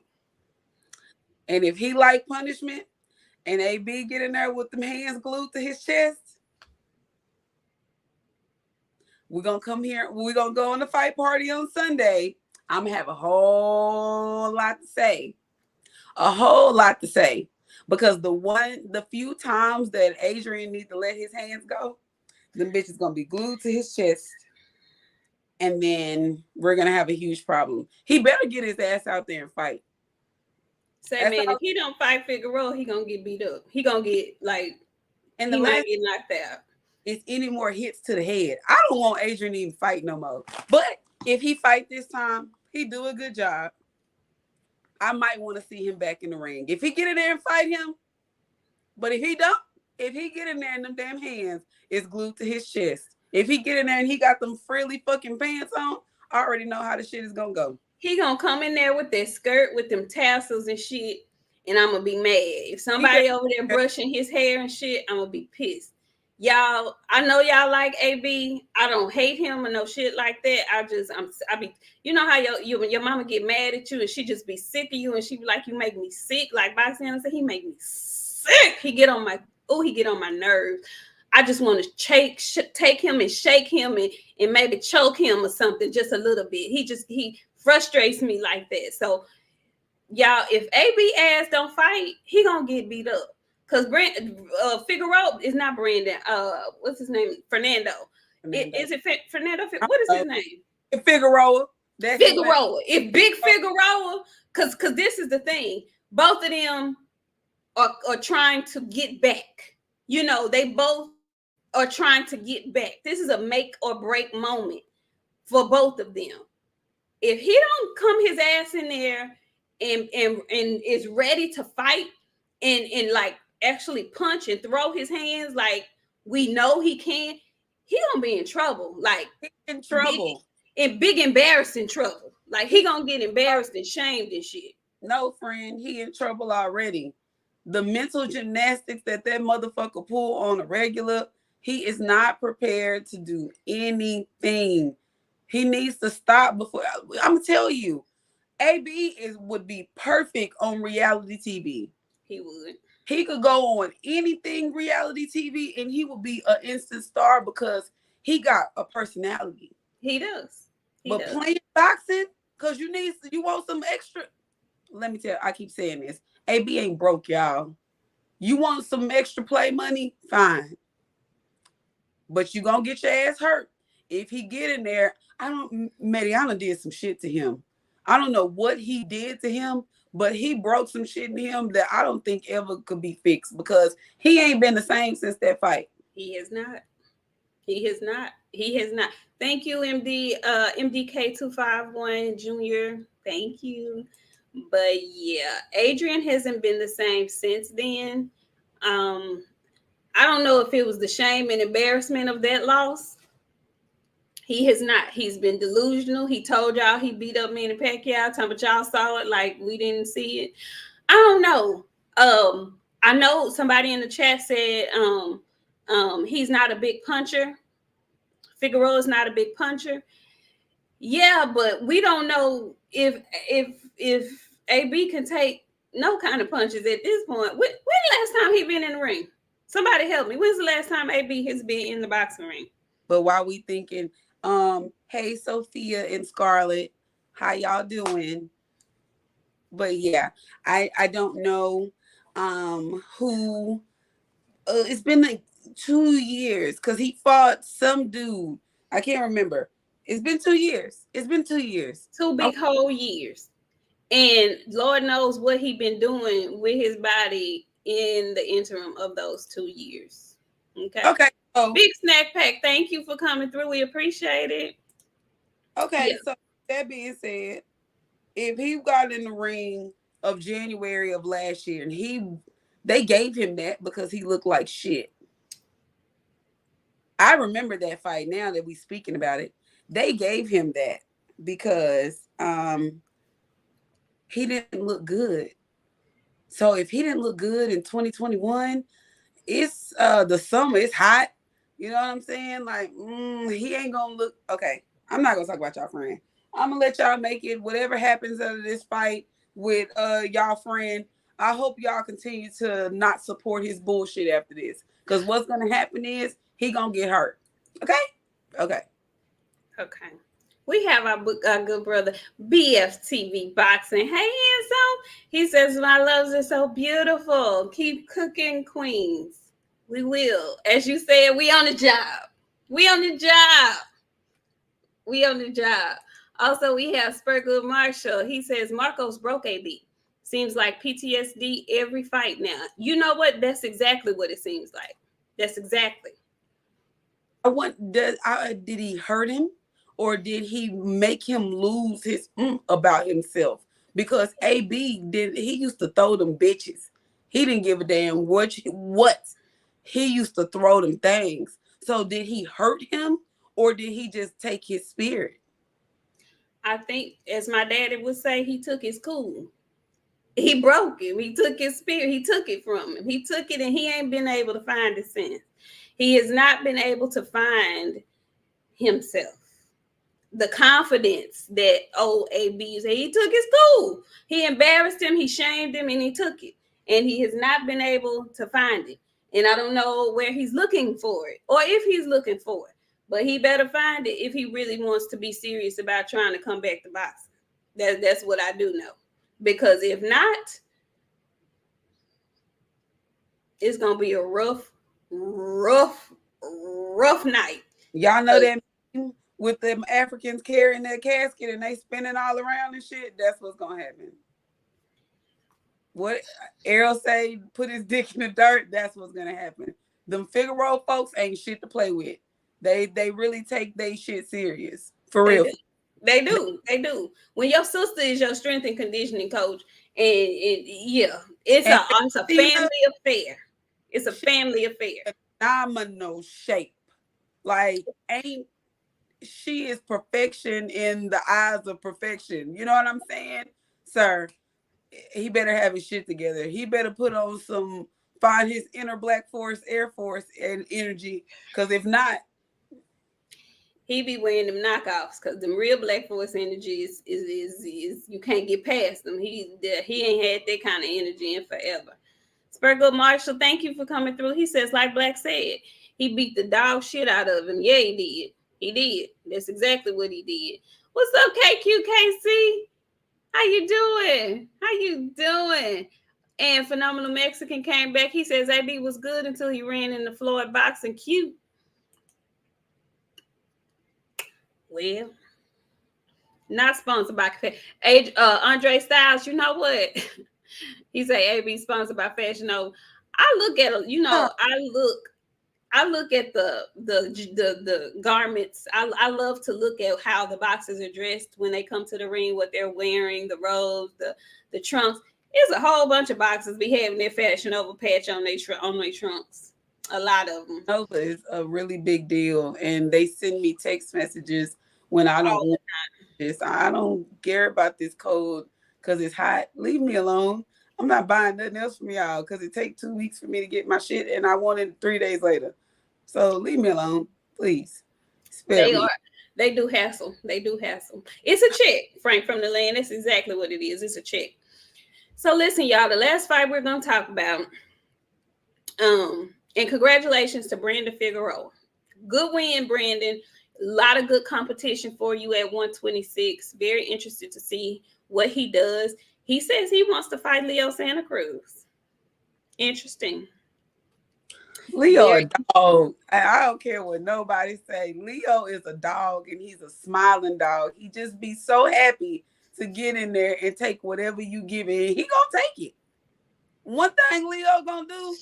And if he like punishment and AB get in there with them hands glued to his chest, we're going to come here. We're going to go on the fight party on Sunday. I'm going to have a whole lot to say. A whole lot to say. Because the few times that Adrian needs to let his hands go, them bitches going to be glued to his chest. And then we're going to have a huge problem. He better get his ass out there and fight. Say, man, if he don't fight Figueroa, he going to get beat up. He going to get, and he might get knocked out. It's any more hits to the head. I don't want Adrian to even fight no more. But if he fight this time, he do a good job. I might want to see him back in the ring. If he get in there and fight him, but if he don't, if he get in there and them damn hands is glued to his chest, if he get in there and he got them frilly fucking pants on, I already know how the shit is gonna go. He gonna come in there with that skirt with them tassels and shit, and I'm gonna be mad. If somebody over there brushing his hair and shit, I'm gonna be pissed. Y'all, I know y'all like AB. I don't hate him or no shit like that. I be, you know how your mama get mad at you and she just be sick of you and she be like, you make me sick. Like Bystander said, he make me sick. He get on my nerves. I just want to take him and shake him and maybe choke him or something just a little bit. He frustrates me like that. So y'all, if AB ass don't fight, he gonna get beat up. Because Figueroa is not Brandon. What's his name? Fernando. Is it Fernando? What is his name? Figueroa. Figueroa. If Big Figueroa, because this is the thing. Both of them are trying to get back. You know, they both are trying to get back. This is a make or break moment for both of them. If he don't come his ass in there and is ready to fight and like actually punch and throw his hands like we know he can, he gonna be in trouble. Like in trouble. Big embarrassing trouble. Like he gonna get embarrassed and shamed and shit. No, friend, he in trouble already. The mental gymnastics that motherfucker pull on a regular, he is not prepared to do anything. He needs to stop before. I'm gonna tell you, Would be perfect on reality TV. He would. He could go on anything reality TV and he would be an instant star because he got a personality. He does. He But does. playing boxing, because you want some extra. Let me tell you, I keep saying this. AB ain't broke, y'all. You want some extra play money? Fine. But you gonna get your ass hurt. If he get in there, Mediana did some shit to him. I don't know what he did to him, but he broke some shit in him that I don't think ever could be fixed because he ain't been the same since that fight. He has not. He has not. He has not. Thank you, MDK251 Junior. Thank you. But yeah, Adrian hasn't been the same since then. I don't know if it was the shame and embarrassment of that loss. He has not. He's been delusional. He told y'all he beat up Manny Pacquiao. Talking about y'all saw it like we didn't see it. I don't know. I know somebody in the chat said he's not a big puncher. Figueroa is not a big puncher. Yeah, but we don't know if AB can take no kind of punches at this point. When the last time he been in the ring? Somebody help me. When's the last time AB has been in the boxing ring? But while we thinking, hey Sophia and Scarlett, how y'all doing? But yeah, I don't know who it's been like 2 years because he fought some dude. I can't remember. It's been 2 years. It's been 2 years. 2 big whole years. And Lord knows what he been doing with his body in the interim of those 2 years. Okay. So, Big Snack Pack, thank you for coming through. We appreciate it. Okay, yeah. So that being said, if he got in the ring of January of last year and they gave him that because he looked like shit. I remember that fight now that we speaking about it. They gave him that because he didn't look good. So if he didn't look good in 2021, it's the summer, it's hot. You know what I'm saying? Like, he ain't gonna look okay. I'm not gonna talk about y'all friend. I'm gonna let y'all make it. Whatever happens out of this fight with y'all friend, I hope y'all continue to not support his bullshit after this. Because what's gonna happen is he gonna get hurt. Okay. We have our good brother BFTV Boxing. Hey, handsome. He says, my loves are so beautiful. Keep cooking, queens. We will. As you said, we on the job. We on the job. Also, we have Spurgood Marshall. He says, Marcos broke AB. Seems like PTSD every fight now. You know what? That's exactly what it seems like. That's exactly. Did he hurt him? Or did he make him lose his about himself? Because AB he used to throw them bitches. He didn't give a damn what. He used to throw them things. So did he hurt him or did he just take his spirit? I think, as my daddy would say, he took his cool. He broke him. He took his spirit. He took it from him. He took it and he ain't been able to find his sense. He has not been able to find himself. The confidence that AB said, he took his cool. He embarrassed him, he shamed him, and he took it. And he has not been able to find it. And I don't know where he's looking for it or if he's looking for it. But he better find it if he really wants to be serious about trying to come back to boxing. That's what I do know. Because if not, it's going to be a rough night. Y'all know that with them Africans carrying their casket and they spinning all around and shit, that's what's gonna happen. What Errol say, put his dick in the dirt, that's what's gonna happen. Them Figueroa folks ain't shit to play with. They really take they shit serious. For real. They do. When your sister is your strength and conditioning coach, it's a family affair. It's a family affair. Phenomenal shape. Like, she is perfection in the eyes of perfection. You know what I'm saying? Sir, he better have his shit together. He better put on find his inner Black Force, Air Force and energy. Because if not, He be wearing them knockoffs because the real Black Force energy is you can't get past them. He ain't had that kind of energy in forever. Spurgo Marshall, thank you for coming through. He says, like Black said, he beat the dog shit out of him. Yeah, he did. He did. That's exactly what he did. What's up, KQKC? How you doing? How you doing? And Phenomenal Mexican came back. He says AB was good until he ran in the Floyd boxing. Cute. Well, not sponsored by Andre Styles. You know what? He say AB sponsored by Fashion Nova. I look at I look at the garments. I love to look at how the boxers are dressed when they come to the ring, what they're wearing, the robes, the trunks. There's a whole bunch of boxers be having their Fashion Nova patch on their trunks. A lot of them. Nova is a really big deal, and they send me text messages when I don't want this. I don't care about this code because it's hot. Leave me alone. I'm not buying nothing else from y'all because it takes 2 weeks for me to get my shit, and I want it 3 days later. So leave me alone, please. They do hassle. They do hassle. It's a check, Frank from the land. That's exactly what it is. It's a check. So listen, y'all. The last fight we're gonna talk about. And congratulations to Brandon Figueroa. Good win, Brandon. A lot of good competition for you at 126. Very interested to see what he does. He says he wants to fight Leo Santa Cruz. Interesting. Leo a dog. I don't care what nobody say. Leo is a dog, and he's a smiling dog. He just be so happy to get in there and take whatever you give him. He gonna take it. One thing Leo gonna do,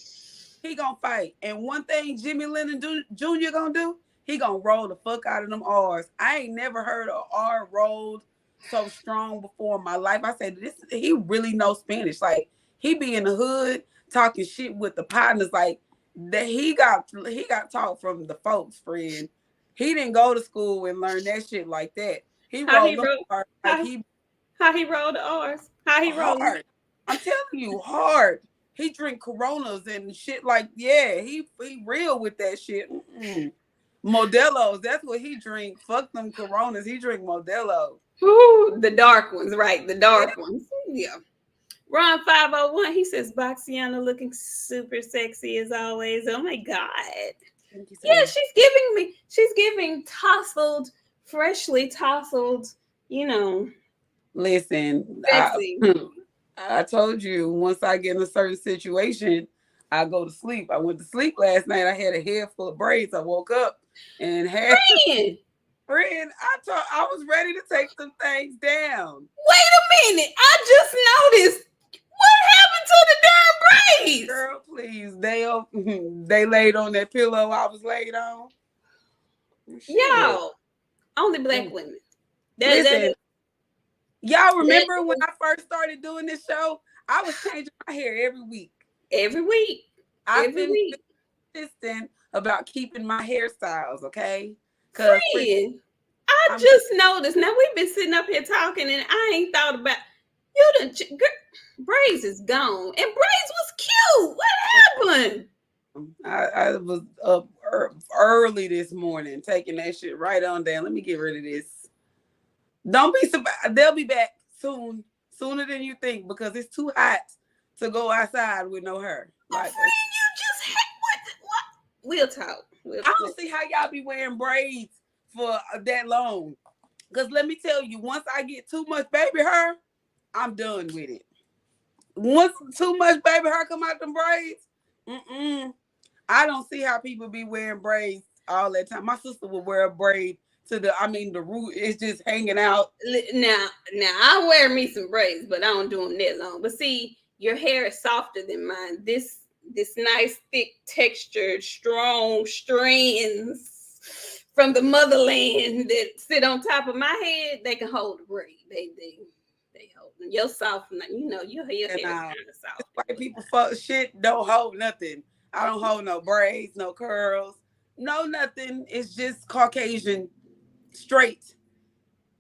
he gonna fight. And one thing Jimmy Lennon Jr. gonna do, he gonna roll the fuck out of them R's. I ain't never heard an R rolled so strong before in my life. I said, he really knows Spanish. Like, he be in the hood talking shit with the partners. Like, that he got taught from the folks, friend. He didn't go to school and learn that shit like that. How he rolled the R's. How he rolled hard. I'm telling you, hard. He drink Coronas and shit like, yeah, he real with that shit. Modelos, that's what he drink. Fuck them Coronas. He drink Modelo. Ooh, the dark ones, right? The dark ones. Yeah. Ron 501, he says Boxiana looking super sexy as always. Oh my God. Yeah, she's giving tousled, freshly tousled, Listen, sexy. I told you, once I get in a certain situation, I go to sleep. I went to sleep last night. I had a head full of braids. I woke up and had friend, I was ready to take some things down. Wait a minute. I just noticed. What happened to the darn braids? Girl, please. They laid on that pillow I was laid on. Yo, only Black women. Listen, y'all remember when I first started doing this show? I was changing my hair every week. I've been consistent about keeping my hairstyles, okay? Friend, I just noticed. Now we've been sitting up here talking, and I ain't thought about braids is gone, and braids was cute. What happened? I was up early this morning, taking that shit right on down. Let me get rid of this. Don't be surprised. They'll be back sooner than you think, because it's too hot to go outside with no hair. Like, friend, you just had what? We'll talk. I don't see how y'all be wearing braids for that long. Because let me tell you, once I get too much baby hair, I'm done with it. Once too much baby hair come out them braids, I don't see how people be wearing braids all that time. My sister would wear a braid to the root is just hanging out. Now I wear me some braids, but I don't do them that long. But see, your hair is softer than mine. This nice, thick, textured, strong strands from the motherland that sit on top of my head, they can hold the braid. They hold them. Your soft, your hair is kind of soft. White people fuck shit don't hold nothing. I don't hold no braids, no curls, no nothing. It's just Caucasian straight.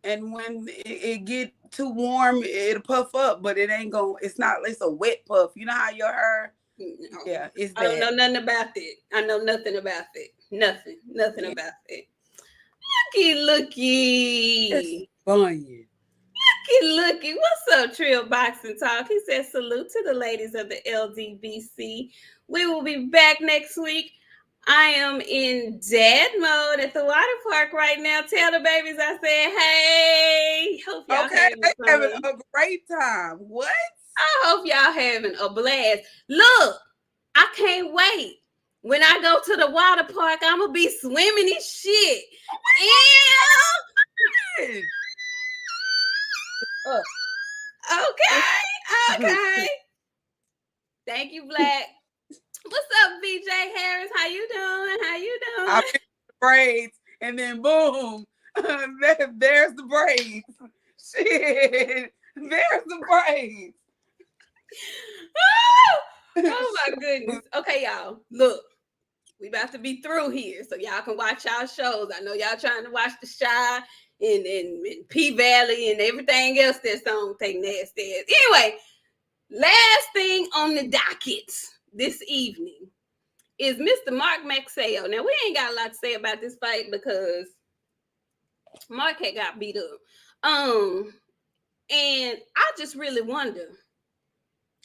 And when it get too warm, it'll puff up, but it ain't going. It's a wet puff. You know how your hair. No. Yeah, it's that. I don't know nothing about it. I know nothing about it. Nothing about it. looky. Funny. Looky. What's up, Trill Boxing Talk? He says salute to the ladies of the LDBC. We will be back next week. I am in dad mode at the water park right now. Tell the babies I said, hey. Hope y'all having having fun. a great time. What? I hope y'all having a blast. Look, I can't wait. When I go to the water park, I'm going to be swimming in shit. Good. Okay. Thank you, Black. What's up, VJ Harris? How you doing? I picked the braids, and then boom, there's the braids. Shit, there's the braids. Oh my goodness. Okay, y'all. Look, we about to be through here, so y'all can watch our shows. I know y'all trying to watch The Shy and P Valley and everything else that's on Take Nasty Ass. Anyway, last thing on the docket this evening is Mr. Mark Maxell. Now, we ain't got a lot to say about this fight because Mark had got beat up. And I just really wonder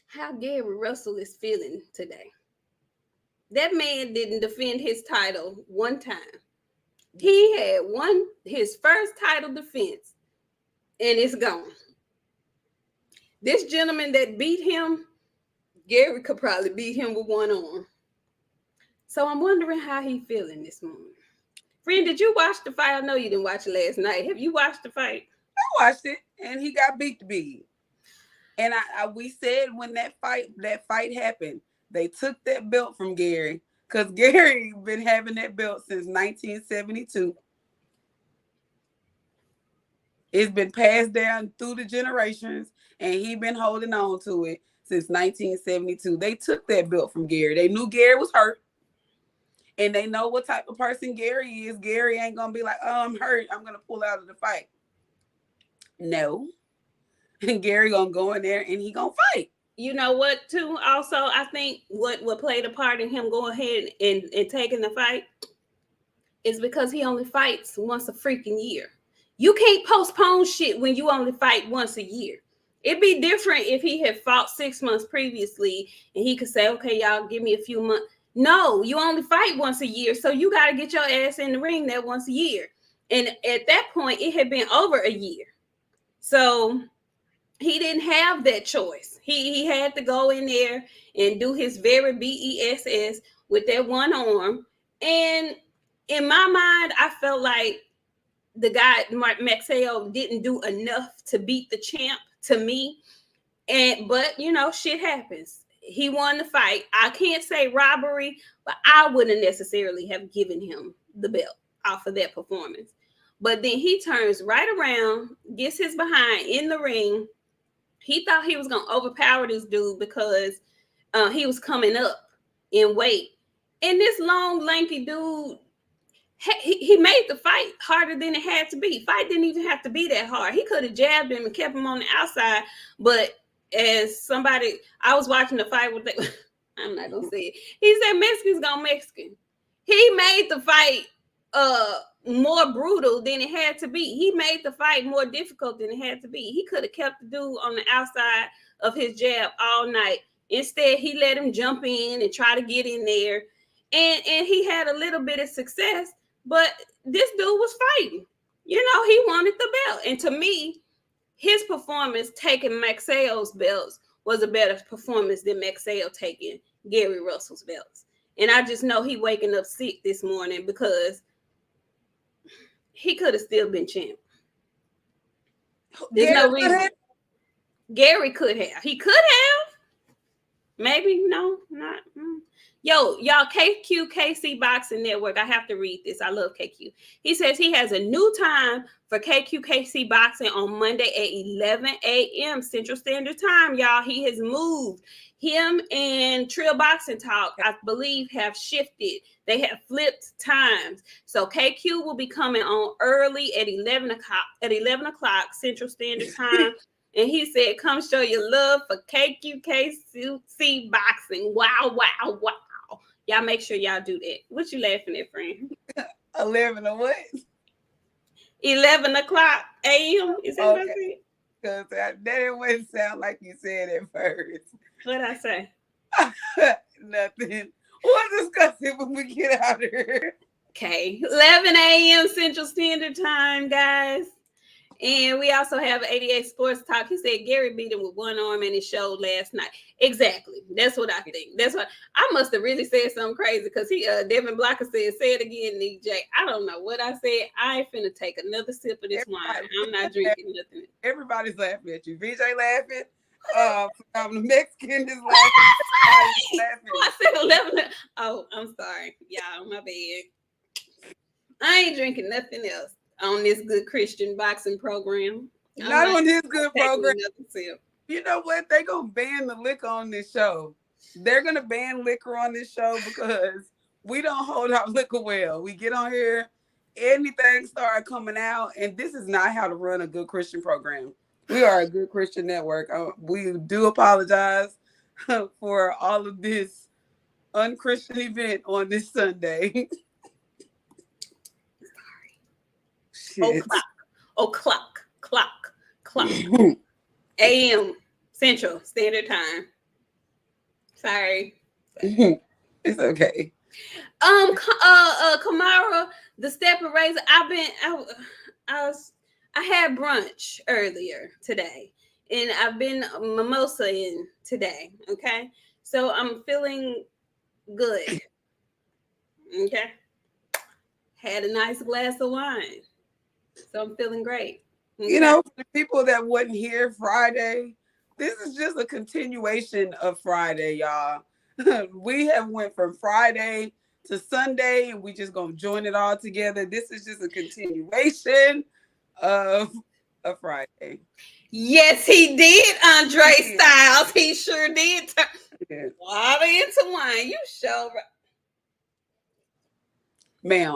how Gary Russell is feeling today. That man didn't defend his title one time. He had won his first title defense, and it's gone. This gentleman that beat him, Gary could probably beat him with one arm. So I'm wondering how he's feeling this morning. Friend, did you watch the fight? I know you didn't watch it last night. Have you watched the fight? I watched it, and he got beat to beat. And we said when that fight happened, they took that belt from Gary because Gary been having that belt since 1972. It's been passed down through the generations, and he been holding on to it since 1972. They took that belt from Gary. They knew Gary was hurt, and they know what type of person Gary is. Gary ain't gonna be like, "Oh, I'm hurt. I'm gonna pull out of the fight." No. And Gary gonna go in there and he gonna fight. You know what, too? Also, I think what played a part in him going ahead and taking the fight is because he only fights once a freaking year. You can't postpone shit when you only fight once a year. It'd be different if he had fought 6 months previously and he could say, okay, y'all give me a few months. No, you only fight once a year, so you got to get your ass in the ring that once a year. And at that point, it had been over a year. So he didn't have that choice. He had to go in there and do his very BESS with that one arm. And in my mind, I felt like the guy, Mark Maxell, didn't do enough to beat the champ to me. But, you know, shit happens. He won the fight. I can't say robbery, but I wouldn't necessarily have given him the belt off of that performance. But then he turns right around, gets his behind in the ring. He thought he was going to overpower this dude because he was coming up in weight. And this long, lanky dude, he made the fight harder than it had to be. Fight didn't even have to be that hard. He could have jabbed him and kept him on the outside. But as somebody, I was watching the fight with I'm not going to say it. He said Mexican's going Mexican. He made the fight more brutal than it had to be. He made the fight more difficult than it had to be. He could have kept the dude on the outside of his jab all night. Instead, he let him jump in and try to get in there. And he had a little bit of success, but this dude was fighting. You know, he wanted the belt. And to me, his performance taking Maxell's belts was a better performance than Maxell taking Gary Russell's belts. And I just know he waking up sick this morning because he could have still been champ. There's no reason. Gary could have. He could have. Maybe. No, not. Yo, y'all, KQKC Boxing Network. I have to read this. I love KQ. He says he has a new time for KQKC Boxing on Monday at 11 a.m. Central Standard Time, y'all. He has moved. Him and Trill Boxing Talk, I believe, have shifted. They have flipped times. So KQ will be coming on early at 11 o'clock Central Standard Time. And he said, come show your love for KQKC Boxing. Wow, wow, wow. Y'all make sure y'all do that. What you laughing at, friend? 11 or what? 11 o'clock a.m. Is that what I Okay. said? Because that didn't sound like you said at first. What'd I say? Nothing. We'll discuss it when we get out of here. Okay. 11 a.m. Central Standard Time, guys. And we also have 88 Sports Talk. He said Gary beat him with one arm in his show last night. Exactly. That's what I think. That's what I must have really said something crazy because Devin Blocker said, say it again, Nik-J. I don't know what I said. I ain't finna take another sip of this wine. I'm not drinking nothing. Everybody's laughing at you. VJ laughing. The Mexican is laughing. Laughing. I said 11. Oh, I'm sorry. Y'all, my bad. I ain't drinking nothing else on this good Christian boxing program. Not on this good program. Sip. You know what? They're going to ban the liquor on this show. They're going to ban liquor on this show because we don't hold our liquor well. We get on here, anything start coming out, and this is not how to run a good Christian program. We are a good Christian network. We do apologize for all of this unchristian event on this Sunday. Sorry. Clock. A.M. Central Standard Time. Sorry. It's okay. Kamara, the step and razor. I had brunch earlier today, and I've been mimosa-ing today. Okay, so I'm feeling good. Okay, had a nice glass of wine, so I'm feeling great. Okay? You know, for the people that wasn't here Friday, this is just a continuation of Friday, y'all. We have went from Friday to Sunday, and we just gonna join it all together. This is just a continuation of a Friday. Yes, he did, Andre Styles. He sure did turn water into wine. You sure right. Man,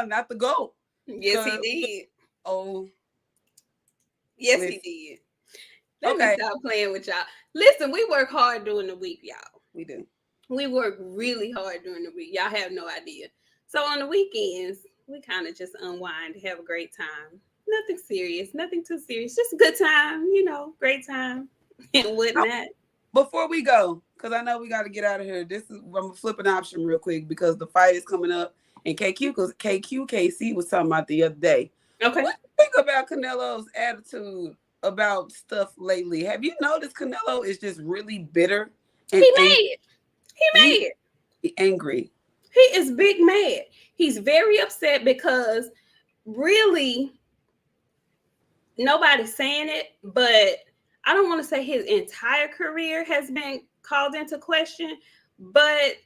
not the goat. Yes, he did. Oh. Yes, he did. Let me stop playing with y'all. Listen, we work hard during the week, y'all. We do. We work really hard during the week. Y'all have no idea. So on the weekends, we kind of just unwind, have a great time. Nothing serious, nothing too serious. Just a good time, great time and whatnot. Before we go, because I know we got to get out of here. I'm gonna flip an option real quick because the fight is coming up. And KC was talking about the other day. Okay. What do you think about Canelo's attitude about stuff lately? Have you noticed Canelo is just really bitter? And He mad. He angry. He is big mad. He's very upset because really nobody's saying it, but I don't want to say his entire career has been called into question, but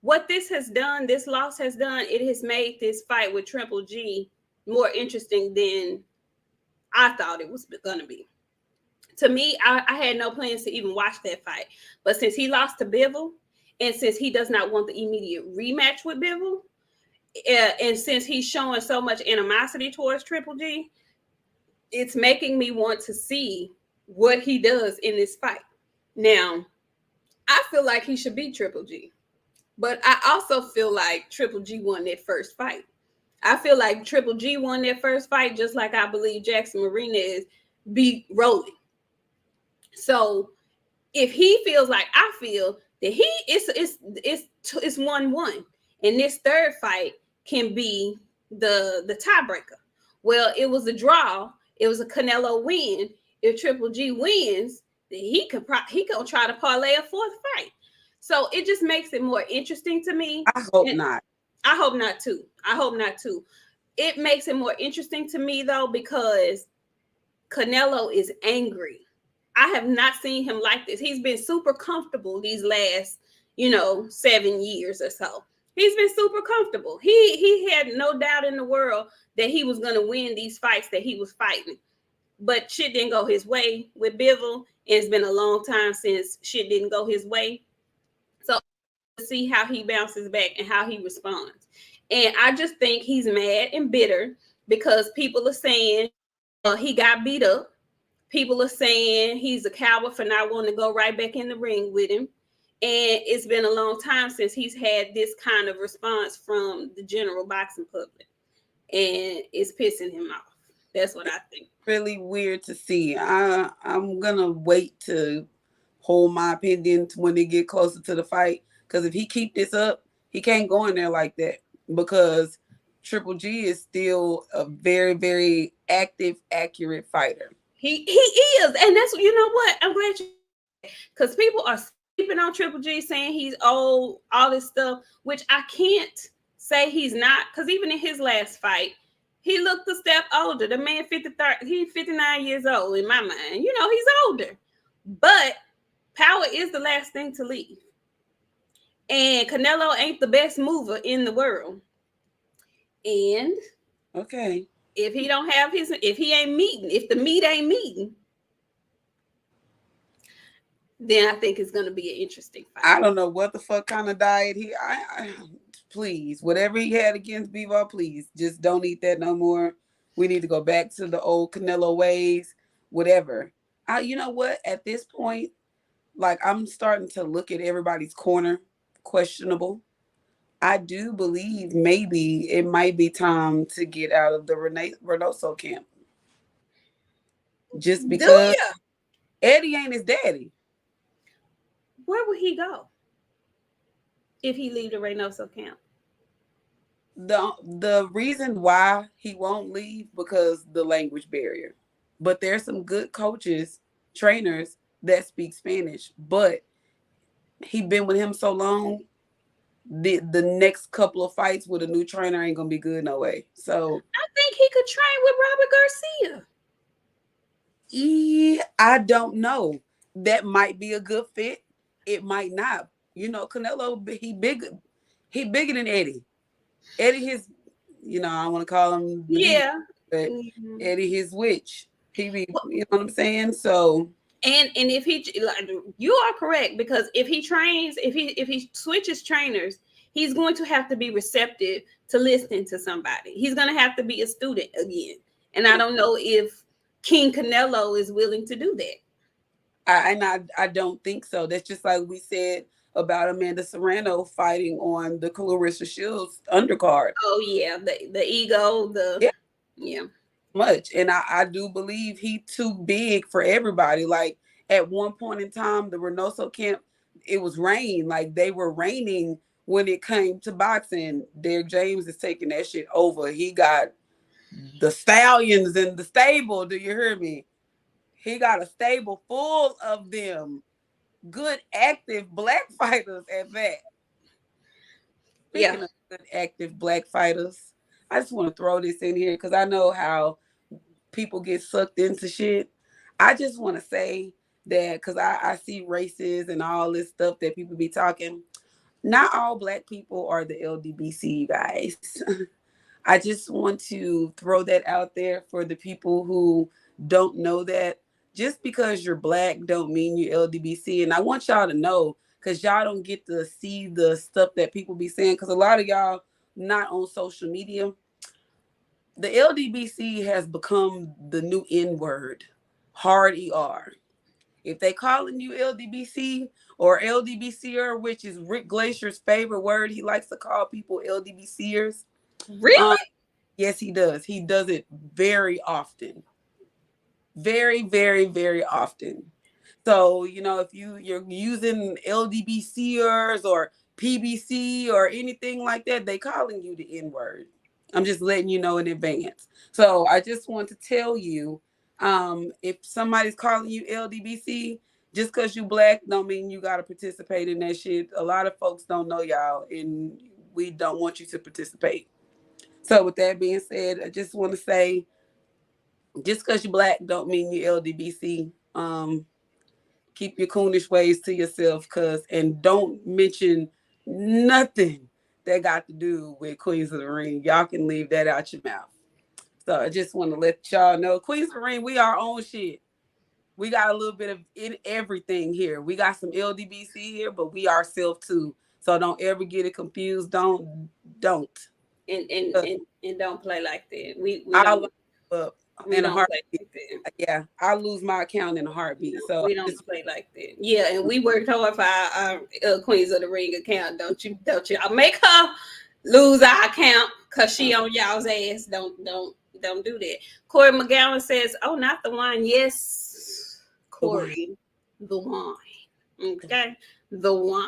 what this has done, this loss has done, it has made this fight with Triple G more interesting than I thought it was going to be. To me, I had no plans to even watch that fight. But since he lost to Bivol, and since he does not want the immediate rematch with Bivol, and since he's showing so much animosity towards Triple G, it's making me want to see what he does in this fight. Now, I feel like he should beat Triple G. But I also feel like Triple G won that first fight. I feel like Triple G won that first fight just like I believe Jackson Marinez beat Rolling. So if he feels like I feel that it's 1-1, and this third fight can be the tiebreaker. Well, it was a draw. It was a Canelo win. If Triple G wins, then he gonna try to parlay a fourth fight. So it just makes it more interesting to me. I hope not. I hope not too. It makes it more interesting to me though because Canelo is angry. I have not seen him like this. He's been super comfortable these last, 7 years or so. He's been super comfortable. He had no doubt in the world that he was going to win these fights that he was fighting. But shit didn't go his way with Bivol. It's been a long time since shit didn't go his way. So see how he bounces back and how he responds. And I just think he's mad and bitter because people are saying he got beat up. People are saying he's a coward for not wanting to go right back in the ring with him. And it's been a long time since he's had this kind of response from the general boxing public. And it's pissing him off. That's what I think. Really weird to see. I'm gonna wait to hold my opinion when they get closer to the fight. Because if he keep this up, he can't go in there like that. Because Triple G is still a very, very active, accurate fighter. He is, and that's, you know what? I'm glad you, because people are sleeping on Triple G, saying he's old, all this stuff, which I can't say he's not, because even in his last fight, he looked a step older. The man 53, he's 59 years old in my mind. You know, he's older, but power is the last thing to leave. And Canelo ain't the best mover in the world. And okay, if he don't have his, if he ain't meeting, if the meat ain't meeting, then I think it's going to be an interesting fight. I don't know what the fuck kind of diet please, whatever he had against Bivol, please just don't eat that no more. We need to go back to the old Canelo ways, whatever. You know what? At this point, like, I'm starting to look at everybody's corner questionable. I do believe maybe it might be time to get out of the Reynoso camp. Just because Eddie ain't his daddy. Where would he go if he leave the Reynoso camp? The reason why he won't leave, because the language barrier. But there's some good coaches, trainers that speak Spanish. But he been with him so long, the next couple of fights with a new trainer ain't gonna be good no way. So I think he could train with Robert Garcia. Yeah, I don't know. That might be a good fit. It might not. You know, Canelo, he bigger than Eddie. Eddie, his, I don't want to call him, but Eddie, his witch. He be, you know what I'm saying? So. And if he, like, you are correct, because if he trains, if he switches trainers, he's going to have to be receptive to listening to somebody. He's going to have to be a student again. And I don't know if King Canelo is willing to do that. I don't think so. That's just like we said about Amanda Serrano fighting on the Clarissa Shields undercard. Oh yeah, the ego, yeah. Much. And I do believe he too big for everybody. Like, at one point in time, the Reynoso camp, it was rain. Like, they were raining when it came to boxing. Derek James is taking that shit over. He got the stallions in the stable. Do you hear me? He got a stable full of them. Good, active black fighters at that. Speaking of good, active black fighters, I just want to throw this in here because I know how people get sucked into shit. I just want to say that, because I see races and all this stuff that people be talking. Not all black people are the LDBC, you guys. I just want to throw that out there for the people who don't know that. Just because you're black don't mean you're LDBC. And I want y'all to know, because y'all don't get to see the stuff that people be saying, because a lot of y'all not on social media. The LDBC has become the new N-word, hard ER. If they calling you LDBC or LDBCer, which is Rick Glacier's favorite word, he likes to call people LDBCers. Really? Yes, he does. He does it very often. Very, very, very often. So, if you're using LDBCers or PBC or anything like that, they calling you the N-word. I'm just letting you know in advance. So I just want to tell you, if somebody's calling you LDBC, just because you black don't mean you got to participate in that shit. A lot of folks don't know y'all, and we don't want you to participate. So with that being said, I just want to say, just because you're black don't mean you're LDBC. Keep your coonish ways to yourself, and don't mention nothing that got to do with Queens of the Ring. Y'all can leave that out your mouth. So I just want to let y'all know, Queens of the Ring, we our own shit. We got a little bit of everything here. We got some LDBC here, but we ourselves too. So don't ever get it confused. Don't. And don't play like that. We don't. We in a don't play heartbeat. like that. Yeah, I'll lose my account in a heartbeat. So We don't play like that. Yeah, and we worked hard for our Queens of the Ring account. Don't you? I'll make her lose our account because she on y'all's ass. Don't do that. Corey McGowan says, "Oh, not the wine." Yes, the wine. Corey, the wine. Okay, the wine.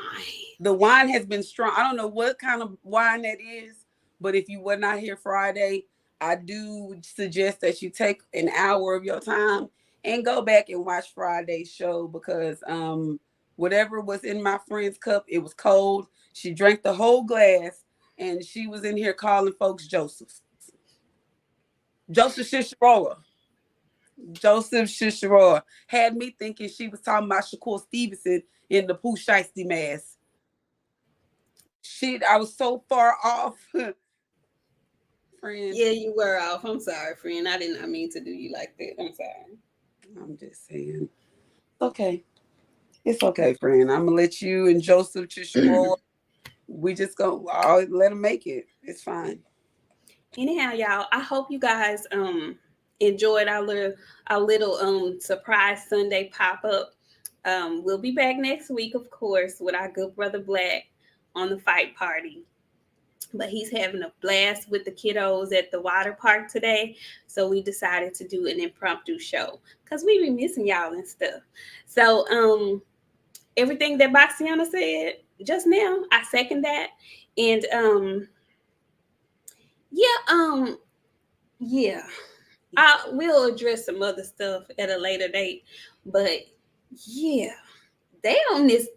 The wine has been strong. I don't know what kind of wine that is, but if you were not here Friday, I do suggest that you take an hour of your time and go back and watch Friday's show because whatever was in my friend's cup, it was cold. She drank the whole glass and she was in here calling folks Joseph. Joseph Shisharoa. Joseph Shisharoa had me thinking she was talking about Shakur Stevenson in the Pooh Shiesty mask. I was so far off. Friend. Yeah, you were off. I'm sorry, friend. I did not mean to do you like that. I'm sorry. I'm just saying. Okay. It's okay, friend. I'm gonna let you and Joseph Chisharoa. We just I'll let them make it. It's fine. Anyhow, y'all, I hope you guys enjoyed our little surprise Sunday pop-up. We'll be back next week, of course, with our good brother Black on the fight party. But he's having a blast with the kiddos at the water park today. So we decided to do an impromptu show because we be missing y'all and stuff. So everything that Boxiana said just now, I second that. And yeah, I will address some other stuff at a later date. But yeah, they on this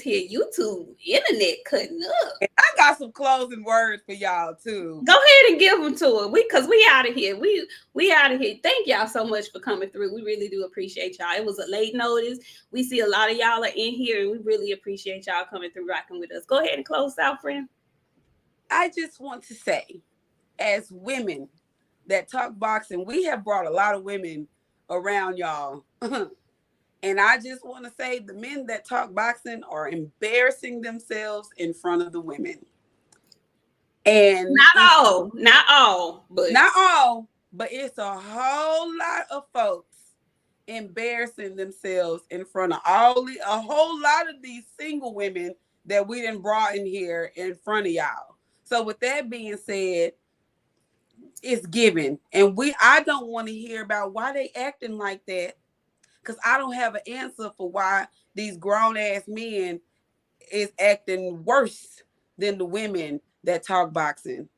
here YouTube internet cutting up. And I got some closing words for y'all too. Go ahead and give them to her. Because we out of here. We out of here. Thank y'all so much for coming through. We really do appreciate y'all. It was a late notice. We see a lot of y'all are in here, and we really appreciate y'all coming through, rocking with us. Go ahead and close out, friend. I just want to say, as women that talk boxing, we have brought a lot of women around y'all. And I just want to say the men that talk boxing are embarrassing themselves in front of the women. And not all, but it's a whole lot of folks embarrassing themselves in front of a whole lot of these single women that we done brought in here in front of y'all. So with that being said, it's given. And I don't want to hear about why they acting like that. Because I don't have an answer for why these grown-ass men is acting worse than the women that talk boxing.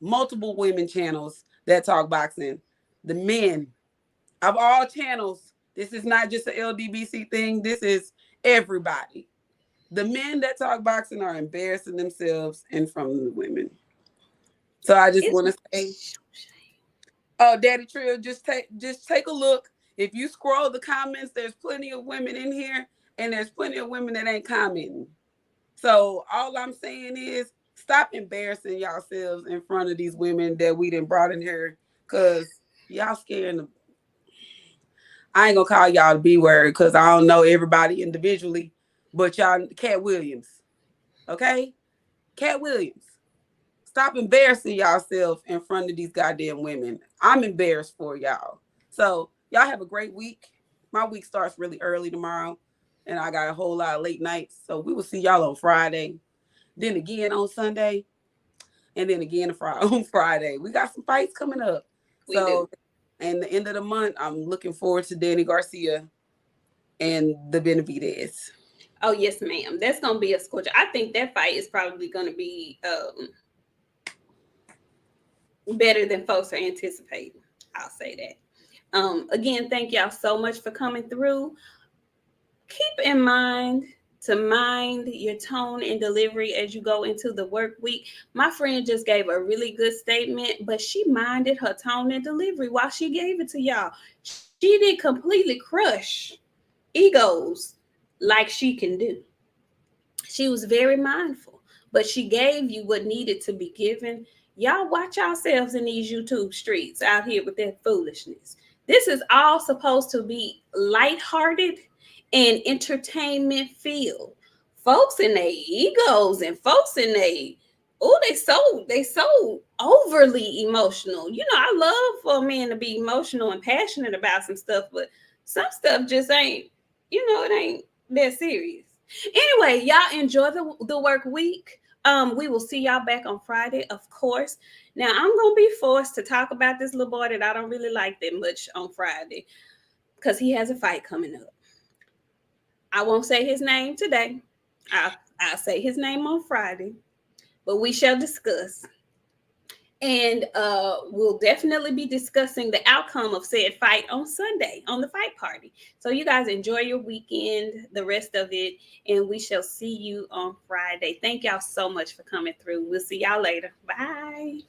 Multiple women channels that talk boxing. The men of all channels, this is not just an LDBC thing. This is everybody. The men that talk boxing are embarrassing themselves in front of the women. So I just want to say, oh, Daddy Trill, just take a look. If you scroll the comments, there's plenty of women in here, and there's plenty of women that ain't commenting. So all I'm saying is stop embarrassing yourselves in front of these women that we done brought in here, because y'all scaring them. I ain't gonna call y'all the B word because I don't know everybody individually, but y'all, Cat Williams, okay? Cat Williams, stop embarrassing yourself in front of these goddamn women. I'm embarrassed for y'all. So y'all have a great week. My week starts really early tomorrow, and I got a whole lot of late nights. So we will see y'all on Friday, then again on Sunday, and then again on Friday. We got some fights coming up. We do. And the end of the month, I'm looking forward to Danny Garcia and the Benavidez. Oh, yes, ma'am. That's going to be a scorcher. I think that fight is probably going to be better than folks are anticipating. I'll say that. Again, thank y'all so much for coming through. Keep in mind to mind your tone and delivery as you go into the work week. My friend just gave a really good statement, but she minded her tone and delivery while she gave it to y'all. She didn't completely crush egos like she can do. She was very mindful, but she gave you what needed to be given. Y'all watch yourselves in these YouTube streets out here with that foolishness. This is all supposed to be lighthearted and entertainment filled. Folks in their egos and folks in their Oh, they so overly emotional. You know, I love for a man to be emotional and passionate about some stuff, but some stuff just ain't, it ain't that serious. Anyway, y'all enjoy the work week. We will see y'all back on Friday, of course. Now I'm gonna be forced to talk about this little boy that I don't really like that much on Friday because he has a fight coming up. I won't say his name today. I'll say his name on Friday, but we shall discuss. And we'll definitely be discussing the outcome of said fight on Sunday on the fight party. So you guys enjoy your weekend, the rest of it, and we shall see you on Friday. Thank y'all so much for coming through. We'll see y'all later. Bye.